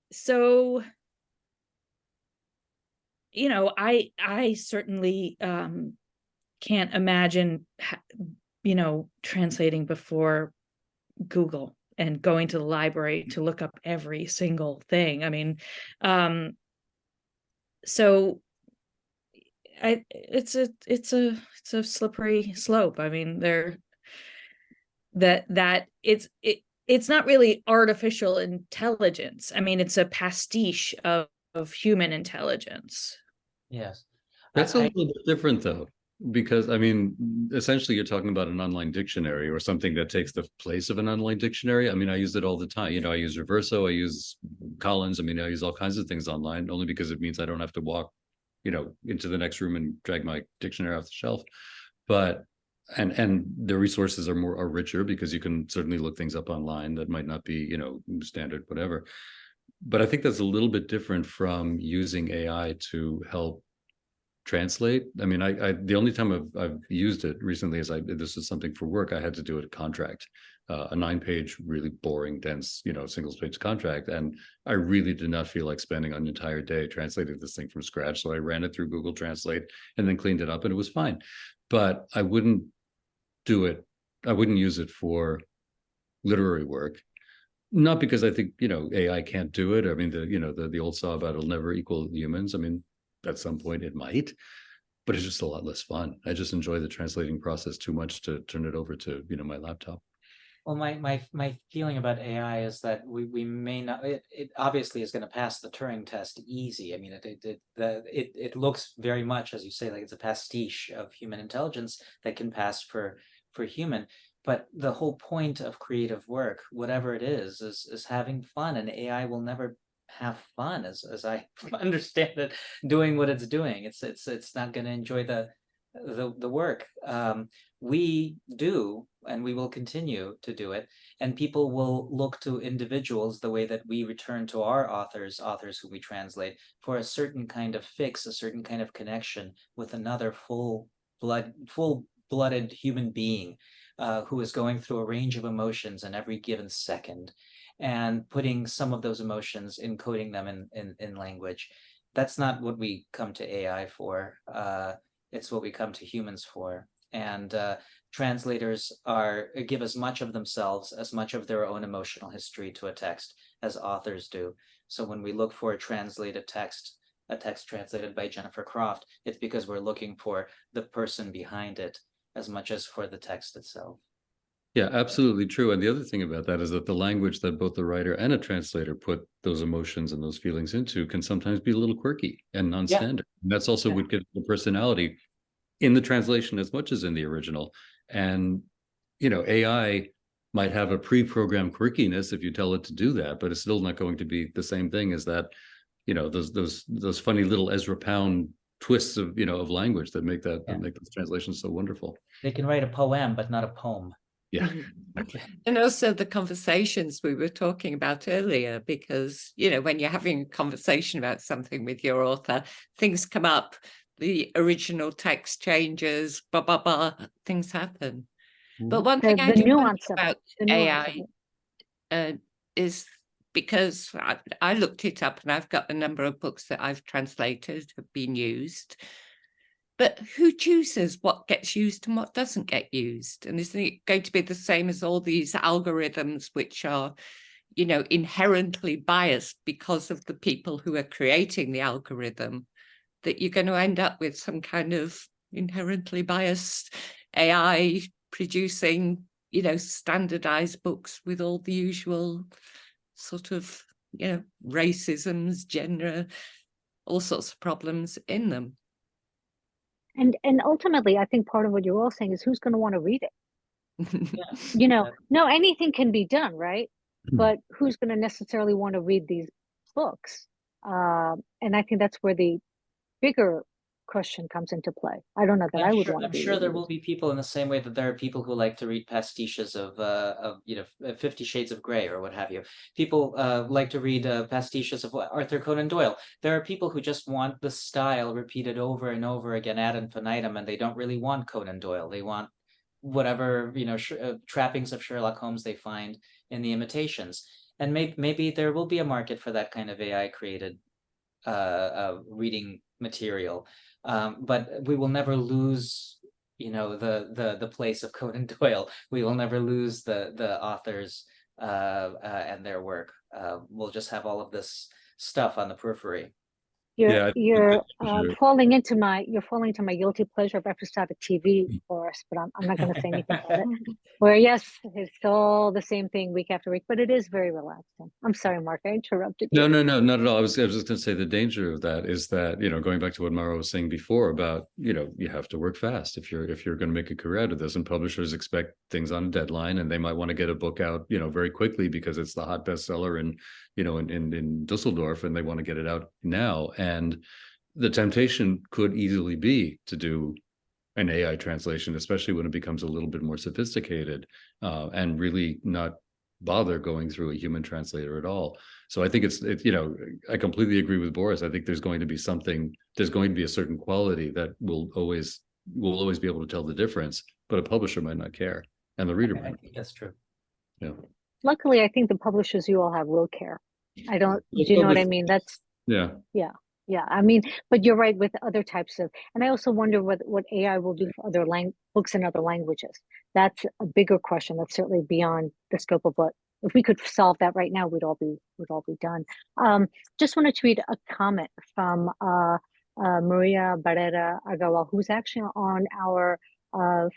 So, I certainly can't imagine, translating before Google and going to the library to look up every single thing. I mean, so it's a slippery slope. I mean, it's not really artificial intelligence. I mean, it's a pastiche of human intelligence. Yes. That's a little bit different, though, because, I mean, essentially you're talking about an online dictionary or something that takes the place of an online dictionary. I mean, I use it all the time. I use Reverso, I use Collins. I mean, I use all kinds of things online, only because it means I don't have to walk, into the next room and drag my dictionary off the shelf. But and the resources are richer, because you can certainly look things up online that might not be, standard, whatever. But I think that's a little bit different from using AI to help translate. I mean, I the only time I've used it recently is this is something for work. I had to do a contract, a 9-page, really boring, dense, single-page contract, and I really did not feel like spending an entire day translating this thing from scratch. So I ran it through Google Translate and then cleaned it up, and it was fine. But I wouldn't use it for literary work. Not because I think, AI can't do it. I mean, the old saw about it'll never equal humans. I mean, at some point it might, but it's just a lot less fun. I just enjoy the translating process too much to turn it over to, my laptop. Well, my feeling about AI is that we may not. It obviously is going to pass the Turing test easy. I mean, it looks very much, as you say, like it's a pastiche of human intelligence that can pass for human. But the whole point of creative work, whatever it is having fun, and AI will never have fun, as I understand it, doing what it's doing. It's not going to enjoy the work. We do, and we will continue to do it. And people will look to individuals the way that we return to our authors who we translate, for a certain kind of fix, a certain kind of connection with another full-blooded human being who is going through a range of emotions in every given second, and putting some of those emotions, encoding them in language. That's not what we come to AI for. It's what we come to humans for. And translators give as much of themselves, as much of their own emotional history to a text as authors do. So when we look for a translated text, a text translated by Jennifer Croft, it's because we're looking for the person behind it as much as for the text itself. Yeah, absolutely true. And the other thing about that is that the language that both the writer and a translator put those emotions and those feelings into can sometimes be a little quirky and non-standard. Yeah. And that's also what gives the personality in the translation as much as in the original. And, you know, AI might have a pre-programmed quirkiness if you tell it to do that, but it's still not going to be the same thing as that, you know, those funny little Ezra Pound twists of, you know, of language that make that make those translations so wonderful. They can write a poem, but not a poem. Yeah, exactly. And also the conversations we were talking about earlier, because, you know, when you're having a conversation about something with your author, things come up, the original text changes, blah, blah, blah, things happen. But one thing I do wonder about AI is, because I looked it up and I've got a number of books that I've translated, have been used. But who chooses what gets used and what doesn't get used? And isn't it going to be the same as all these algorithms, which are, you know, inherently biased because of the people who are creating the algorithm, that you're going to end up with some kind of inherently biased AI producing, you know, standardized books with all the usual sort of, you know, racisms, gender, all sorts of problems in them. And ultimately, I think part of what you're all saying is who's going to want to read it? You know, no, anything can be done, right? But who's going to necessarily want to read these books? And I think that's where the bigger question comes into play. I don't know that I would want to. I'm sure there will be people in the same way that there are people who like to read pastiches of you know, 50 Shades of Grey or what have you. People like to read pastiches of Arthur Conan Doyle. There are people who just want the style repeated over and over again ad infinitum, and they don't really want Conan Doyle. They want whatever, you know, trappings of Sherlock Holmes they find in the imitations. And maybe there will be a market for that kind of AI created reading material. But we will never lose, you know, the place of Conan Doyle. We will never lose the authors and their work. We'll just have all of this stuff on the periphery. You're falling into my guilty pleasure of episodic TV for us, but I'm not going to say anything about it. Where yes, it's all the same thing week after week, but it is very relaxing. I'm sorry, Mark, I interrupted you. No, not at all. I was just going to say the danger of that is that, you know, going back to what Mara was saying before about, you know, you have to work fast if you're going to make a career out of this, and publishers expect things on a deadline, and they might want to get a book out, you know, very quickly because it's the hot bestseller in, you know, in Dusseldorf, and they want to get it out now. And the temptation could easily be to do an AI translation, especially when it becomes a little bit more sophisticated, and really not bother going through a human translator at all. So I think it's you know, I completely agree with Boris. I think there's going to be a certain quality that will always be able to tell the difference, but a publisher might not care, and the reader might. I think that's true. Yeah. Luckily, I think the publishers you all have will care. I don't. Do you know what I mean? That's yeah. I mean, but you're right with other types of, and I also wonder what AI will do for other books in other languages. That's a bigger question. That's certainly beyond the scope of what. If we could solve that right now, we'd all be done. Just wanted to read a comment from Maria Barrera Agarwal, who's actually on our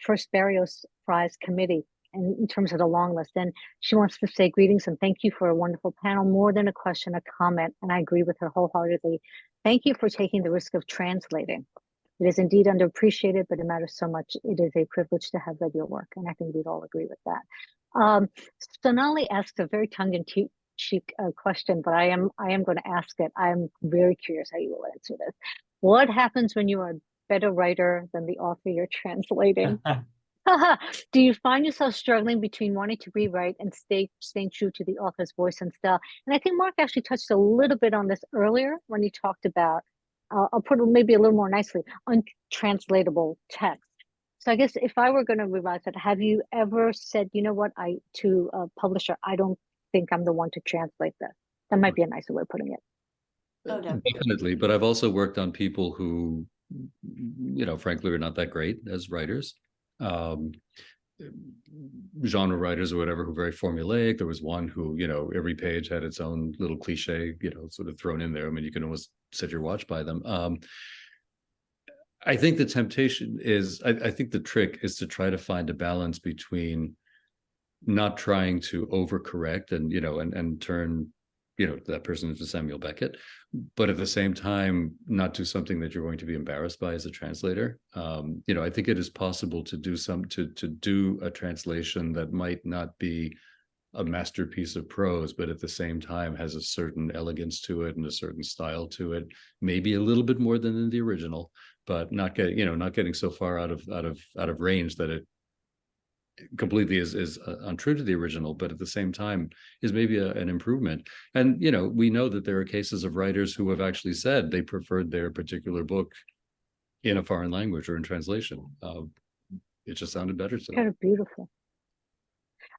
first Barrios Prize committee, and in terms of the long list. And she wants to say greetings and thank you for a wonderful panel. More than a question, a comment, and I agree with her wholeheartedly. Thank you for taking the risk of translating. It is indeed underappreciated, but it matters so much. It is a privilege to have read your work, and I think we'd all agree with that. Sonali asked a very tongue-in-cheek question, but I am going to ask it. I'm very curious how you will answer this. What happens when you are better writer than the author you're translating? Do you find yourself struggling between wanting to rewrite and staying true to the author's voice and style? And I think Mark actually touched a little bit on this earlier when he talked about, I'll put it maybe a little more nicely, untranslatable text. So I guess if I were going to revise that, have you ever said, you know what, to a publisher, I don't think I'm the one to translate this? That might be a nicer way of putting it. Oh, Definitely, but I've also worked on people who, frankly, are not that great as writers. Genre writers or whatever, who are very formulaic. There was one who, every page had its own little cliche, sort of thrown in there. I mean, you can almost set your watch by them. I think the temptation is, I think the trick is to try to find a balance between not trying to overcorrect and, and turn, that person into Samuel Beckett, but at the same time, not do something that you're going to be embarrassed by as a translator. I think it is possible to do to do a translation that might not be a masterpiece of prose, but at the same time has a certain elegance to it and a certain style to it, maybe a little bit more than in the original, but not getting so far out of range that it completely is untrue to the original, but at the same time is maybe an improvement. And we know that there are cases of writers who have actually said they preferred their particular book in a foreign language or in translation. It just sounded better to them. Kind of beautiful.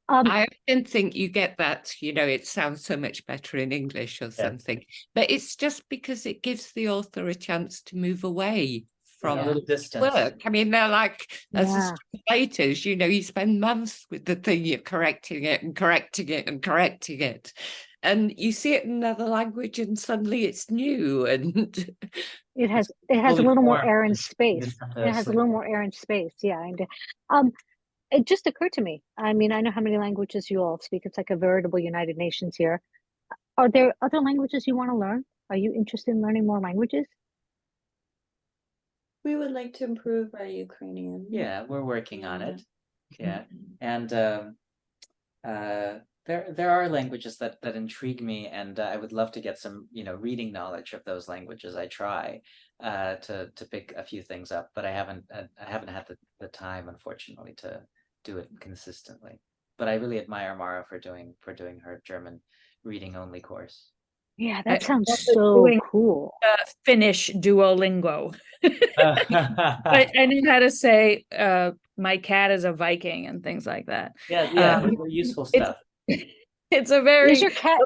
I often think you get that, it sounds so much better in English or something, but it's just because it gives the author a chance to move away from a little distance. Work. I mean, they're like, as Yeah. translators, you spend months with the thing, you're correcting it and correcting it and correcting it. And you see it in another language and suddenly it's new. And it has a little more air and space. It has a little more air and space. Yeah. And it just occurred to me. I mean, I know how many languages you all speak. It's like a veritable United Nations here. Are there other languages you want to learn? Are you interested in learning more languages? We would like to improve our Ukrainian. Yeah, we're working on it. Yeah, and there are languages that intrigue me, and I would love to get some reading knowledge of those languages. I try to pick a few things up, but I haven't had the time, unfortunately, to do it consistently. But I really admire Mara for doing her German reading only course. Yeah, that sounds so cool. Finnish Duolingo. I know how to say my cat is a Viking and things like that. Yeah, useful stuff. It's a very Is your cat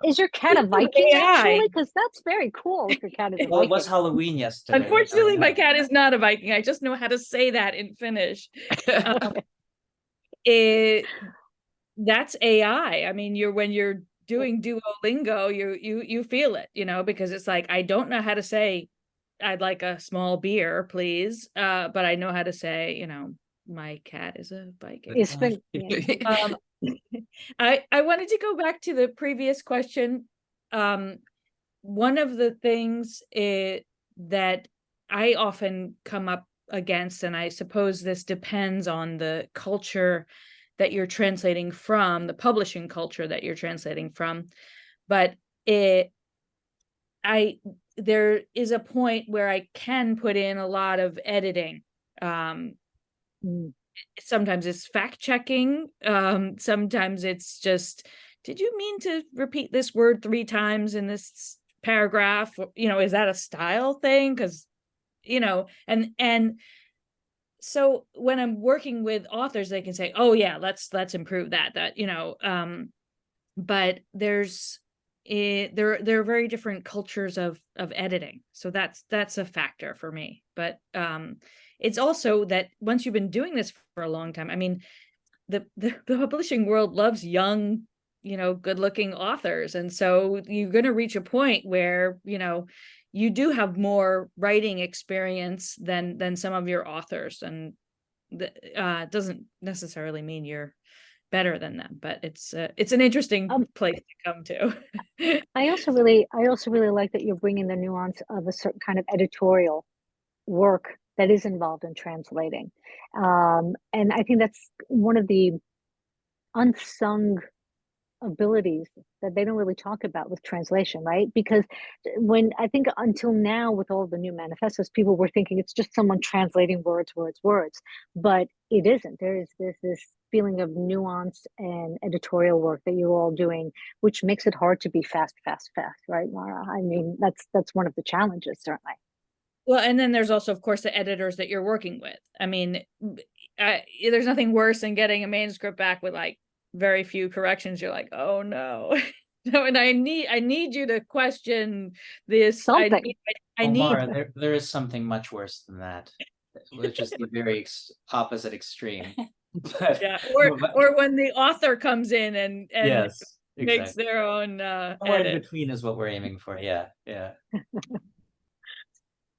a Viking actually? Because that's very cool if your cat is a Viking. Well, it was Halloween yesterday. Unfortunately, my cat is not a Viking. I just know how to say that in Finnish. That's AI. I mean, when you're doing Duolingo, you feel it, because it's like, I don't know how to say I'd like a small beer, please, but I know how to say, my cat is a Viking. It's been, I wanted to go back to the previous question. One of the things that I often come up against, and I suppose this depends on the culture that you're translating from, the publishing culture that you're translating from, but there is a point where I can put in a lot of editing. Sometimes it's fact checking. Sometimes it's just, did you mean to repeat this word 3 times in this paragraph? Is that a style thing? Because, and so when I'm working with authors, they can say, oh yeah, let's improve that, but there are very different cultures of editing. So that's a factor for me. But it's also that once you've been doing this for a long time, I mean, the publishing world loves young, good looking authors. And so you're going to reach a point where, you do have more writing experience than some of your authors, and doesn't necessarily mean you're better than them, but it's an interesting place to come to. I also really like that you're bringing the nuance of a certain kind of editorial work that is involved in translating, and I think that's one of the unsung abilities that they don't really talk about with translation, right? Because when I think until now with all the new manifestos, people were thinking it's just someone translating words, but it isn't. There's this feeling of nuance and editorial work that you're all doing, which makes it hard to be fast, right, Mara? I mean, that's one of the challenges, certainly. Well, and then there's also, of course, the editors that you're working with. I mean, there's nothing worse than getting a manuscript back with like very few corrections. You're like, oh no. No, and I need you to question this. Something. I need Mara, there is something much worse than that, which is the very opposite extreme. But, yeah, or when the author comes in and yes, makes exactly. their own Somewhere in edit. between is what we're aiming for. Yeah.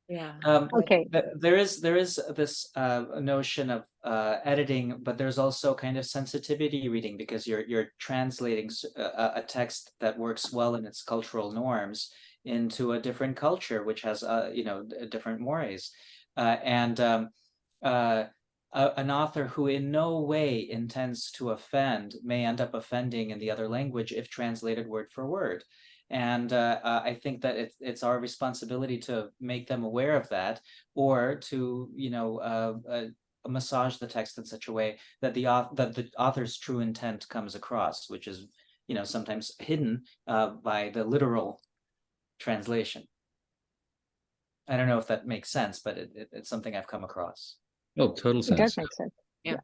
Yeah. Okay. There is this notion of editing, but there's also kind of sensitivity reading, because you're translating a text that works well in its cultural norms into a different culture, which has different mores, and an author who in no way intends to offend may end up offending in the other language if translated word for word. And I think that it's our responsibility to make them aware of that, or to massage the text in such a way that the author's true intent comes across, which is sometimes hidden by the literal translation. I don't know if that makes sense, but it's something I've come across. Oh, total sense. It does make sense. Yeah.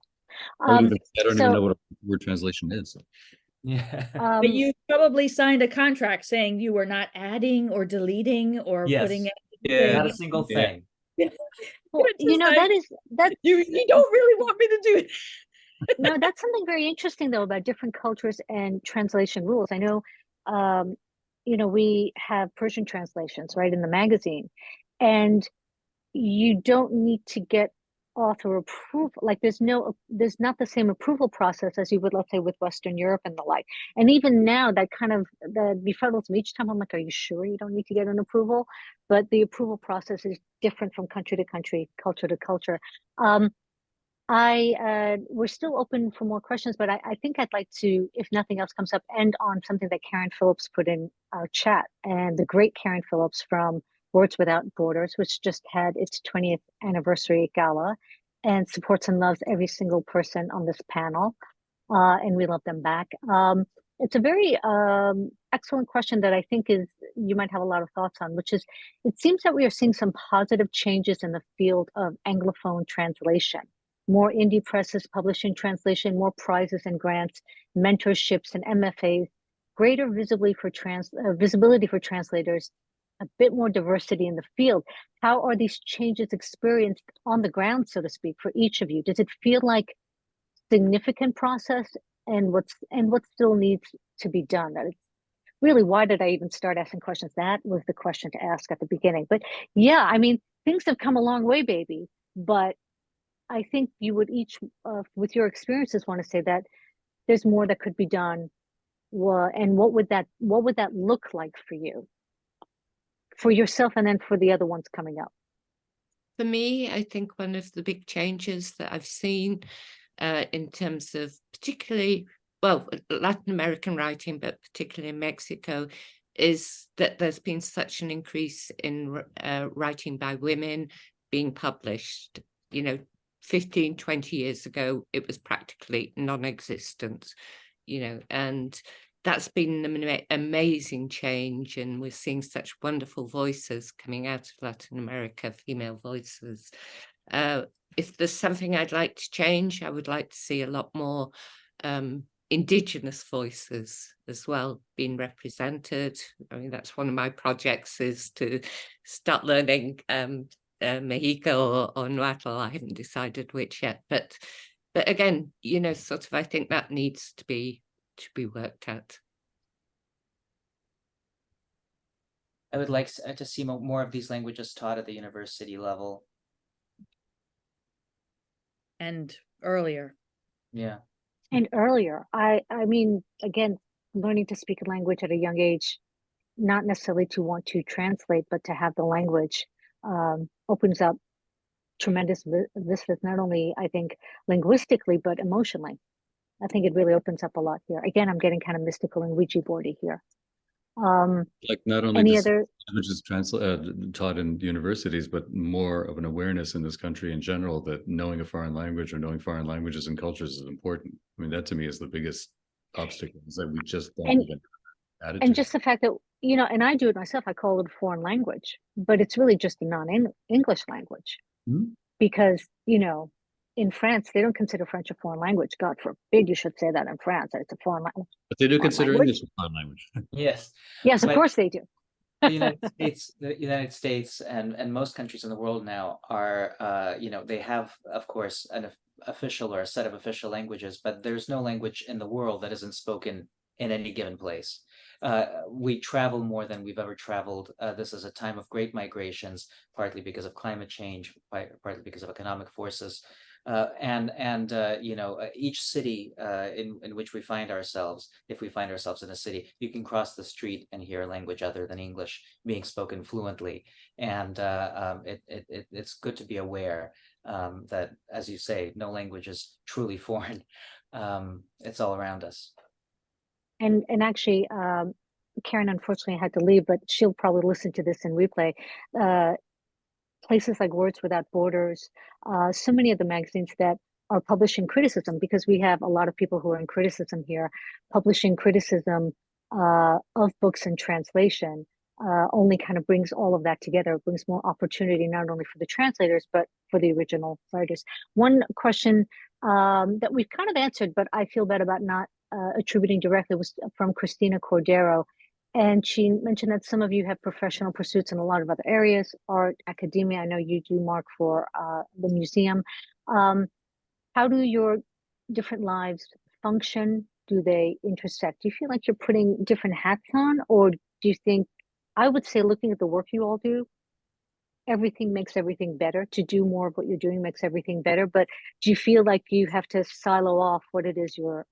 I don't even know what a word translation is. Yeah. But you probably signed a contract saying you were not adding or deleting or Yes. putting Yeah, not a single thing. Well, that you don't really want me to do it. No, that's something very interesting though about different cultures and translation rules. I know, we have Persian translations, right, in the magazine, and you don't need to get author approval. Like there's not the same approval process as you would, let's say, with Western Europe and the like. And even now, that kind of that befuddles me each time. I'm like, are you sure you don't need to get an approval? But the approval process is different from country to country, culture to culture. We're still open for more questions, but I think I'd like to, if nothing else comes up, end on something that Karen Phillips put in our chat. And the great Karen Phillips from Words Without Borders, which just had its 20th anniversary gala and supports and loves every single person on this panel. And we love them back. It's a very excellent question that I think you might have a lot of thoughts on, which is, it seems that we are seeing some positive changes in the field of Anglophone translation. More indie presses publishing translation, more prizes and grants, mentorships and MFAs, greater visibility for translators, a bit more diversity in the field. How are these changes experienced on the ground, so to speak, for each of you? Does it feel like significant process, and what still needs to be done? That it's really, why did I even start asking questions? That was the question to ask at the beginning. But yeah, I mean, things have come a long way, baby. But I think you would each, with your experiences, want to say that there's more that could be done. And what would that look like for you, for yourself, and then for the other ones coming up? For me, I think one of the big changes that I've seen in terms of particularly, Latin American writing, but particularly in Mexico, is that there's been such an increase in writing by women being published. 15, 20 years ago, it was practically non-existent, and that's been an amazing change. And we're seeing such wonderful voices coming out of Latin America, female voices. If there's something I'd like to change, I would like to see a lot more Indigenous voices as well being represented. I mean, that's one of my projects, is to start learning Mexica or Nahuatl. I haven't decided which yet, but again, sort of, I think that needs to be worked at. I would like to see more of these languages taught at the university level. And earlier. Yeah. And earlier, I mean, again, learning to speak a language at a young age, not necessarily to want to translate, but to have the language opens up tremendous vistas, not only, I think, linguistically, but emotionally. I think it really opens up a lot here. Again, I'm getting kind of mystical and Ouija boardy here. Like not only Any this other? languages taught in universities, but more of an awareness in this country in general that knowing a foreign language or knowing foreign languages and cultures is important. I mean, that to me is the biggest obstacle, is that we just don't even add it And to. just the fact that, you know, and I do it myself, I call it a foreign language, but it's really just a non-English language. Mhm. Because, you know, in France, they don't consider French a foreign language. God forbid you should say that in France, that it's a foreign language. But they do foreign consider language. English a foreign language. Yes. Yes, of But course they do. the United States and most countries in the world now are, you know, they have, of course, an official or a set of official languages, but there's no language in the world that isn't spoken in any given place. We travel more than we've ever traveled. This is a time of great migrations, partly because of climate change, partly because of economic forces. You know, each city in which we find ourselves, if we find ourselves in a city, you can cross the street and hear a language other than English being spoken fluently. And it's good to be aware that, as you say, no language is truly foreign. It's all around us. And actually, Karen unfortunately had to leave, but she'll probably listen to this in replay. Places like Words Without Borders, so many of the magazines that are publishing criticism, because we have a lot of people who are in criticism here, publishing criticism of books in translation, only kind of brings all of that together. It brings more opportunity, not only for the translators, but for the original writers. One question that we've kind of answered, but I feel bad about not attributing directly, was from Christina Cordero. And she mentioned that some of you have professional pursuits in a lot of other areas, art, academia. I know you do, Mark, for the museum. How do your different lives function? Do they intersect? Do you feel like you're putting different hats on? Or do you think, I would say, looking at the work you all do, everything makes everything better. To do more of what you're doing makes everything better. But do you feel like you have to silo off what it is you're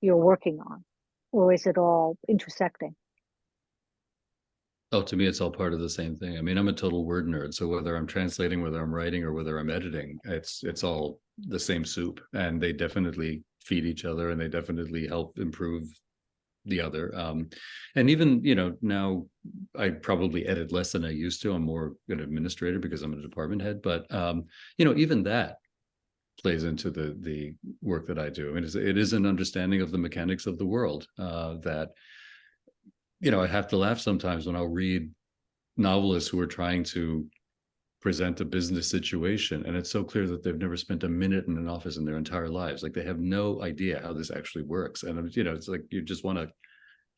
working on? Or is it all intersecting? Oh, to me, it's all part of the same thing. I mean, I'm a total word nerd. So whether I'm translating, whether I'm writing, or whether I'm editing, it's all the same soup. And they definitely feed each other, and they definitely help improve the other. And even, you know, now I probably edit less than I used to. I'm more an administrator because I'm a department head. But, you know, even that plays into the work that I do. I mean, it is an understanding of the mechanics of the world that, you know, I have to laugh sometimes when I'll read novelists who are trying to present a business situation, and it's so clear that they've never spent a minute in an office in their entire lives. Like, they have no idea how this actually works. And, you know, it's like you just want to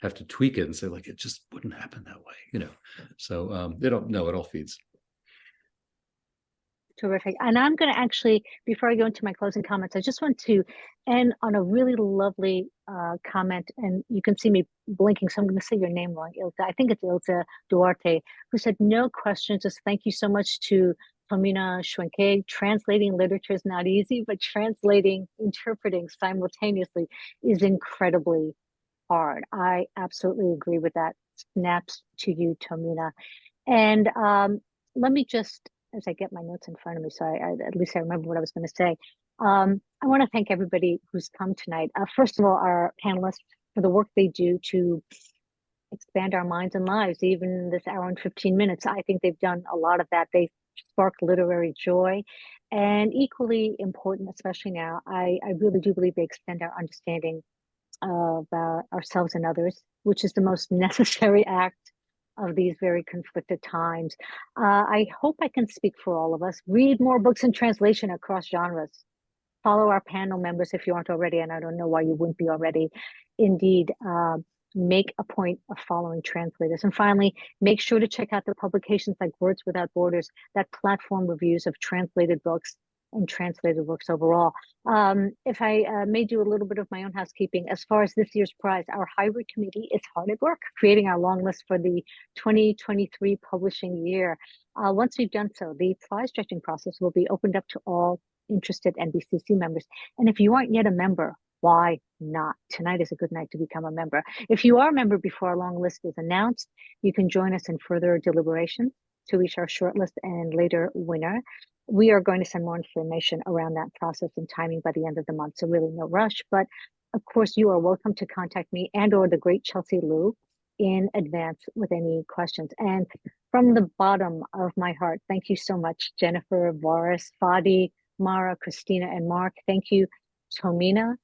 have to tweak it and say, like, it just wouldn't happen that way, you know. So they don't know, it all feeds. Terrific. And I'm going to actually, before I go into my closing comments, I just want to end on a really lovely comment. And you can see me blinking, so I'm going to say your name wrong, Ilza. I think it's Ilza Duarte, who said, no questions, just thank you so much to Tomina Schwenke. Translating literature is not easy, but translating, interpreting simultaneously is incredibly hard. I absolutely agree with that. Snaps to you, Tomina. And let me just, as I get my notes in front of me, so at least I remember what I was going to say. I want to thank everybody who's come tonight. First of all, our panelists for the work they do to expand our minds and lives, even this hour and 15 minutes. I think they've done a lot of that. They sparked literary joy. And equally important, especially now, I really do believe they extend our understanding of ourselves and others, which is the most necessary act of these very conflicted times. I hope I can speak for all of us. Read more books in translation across genres. Follow our panel members if you aren't already, and I don't know why you wouldn't be already. Indeed, make a point of following translators. And finally, make sure to check out the publications like Words Without Borders, that platform reviews of translated books and translated works overall. If I may do a little bit of my own housekeeping, as far as this year's prize, our hybrid committee is hard at work creating our long list for the 2023 publishing year. Once we've done so, the prize judging process will be opened up to all interested NBCC members. And if you aren't yet a member, why not? Tonight is a good night to become a member. If you are a member before our long list is announced, you can join us in further deliberations to reach our shortlist and later winner. We are going to send more information around that process and timing by the end of the month, so really no rush. But of course, you are welcome to contact me and or the great Chelsea Liu in advance with any questions. And from the bottom of my heart, thank you so much, Jennifer, Boris, Fadi, Mara, Christina, and Mark. Thank you, Tomina,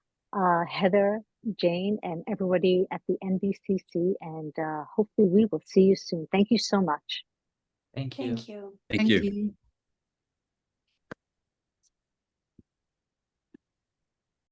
Heather, Jane, and everybody at the NBCC. And hopefully we will see you soon. Thank you so much. Thank you. Thank you. Thank you.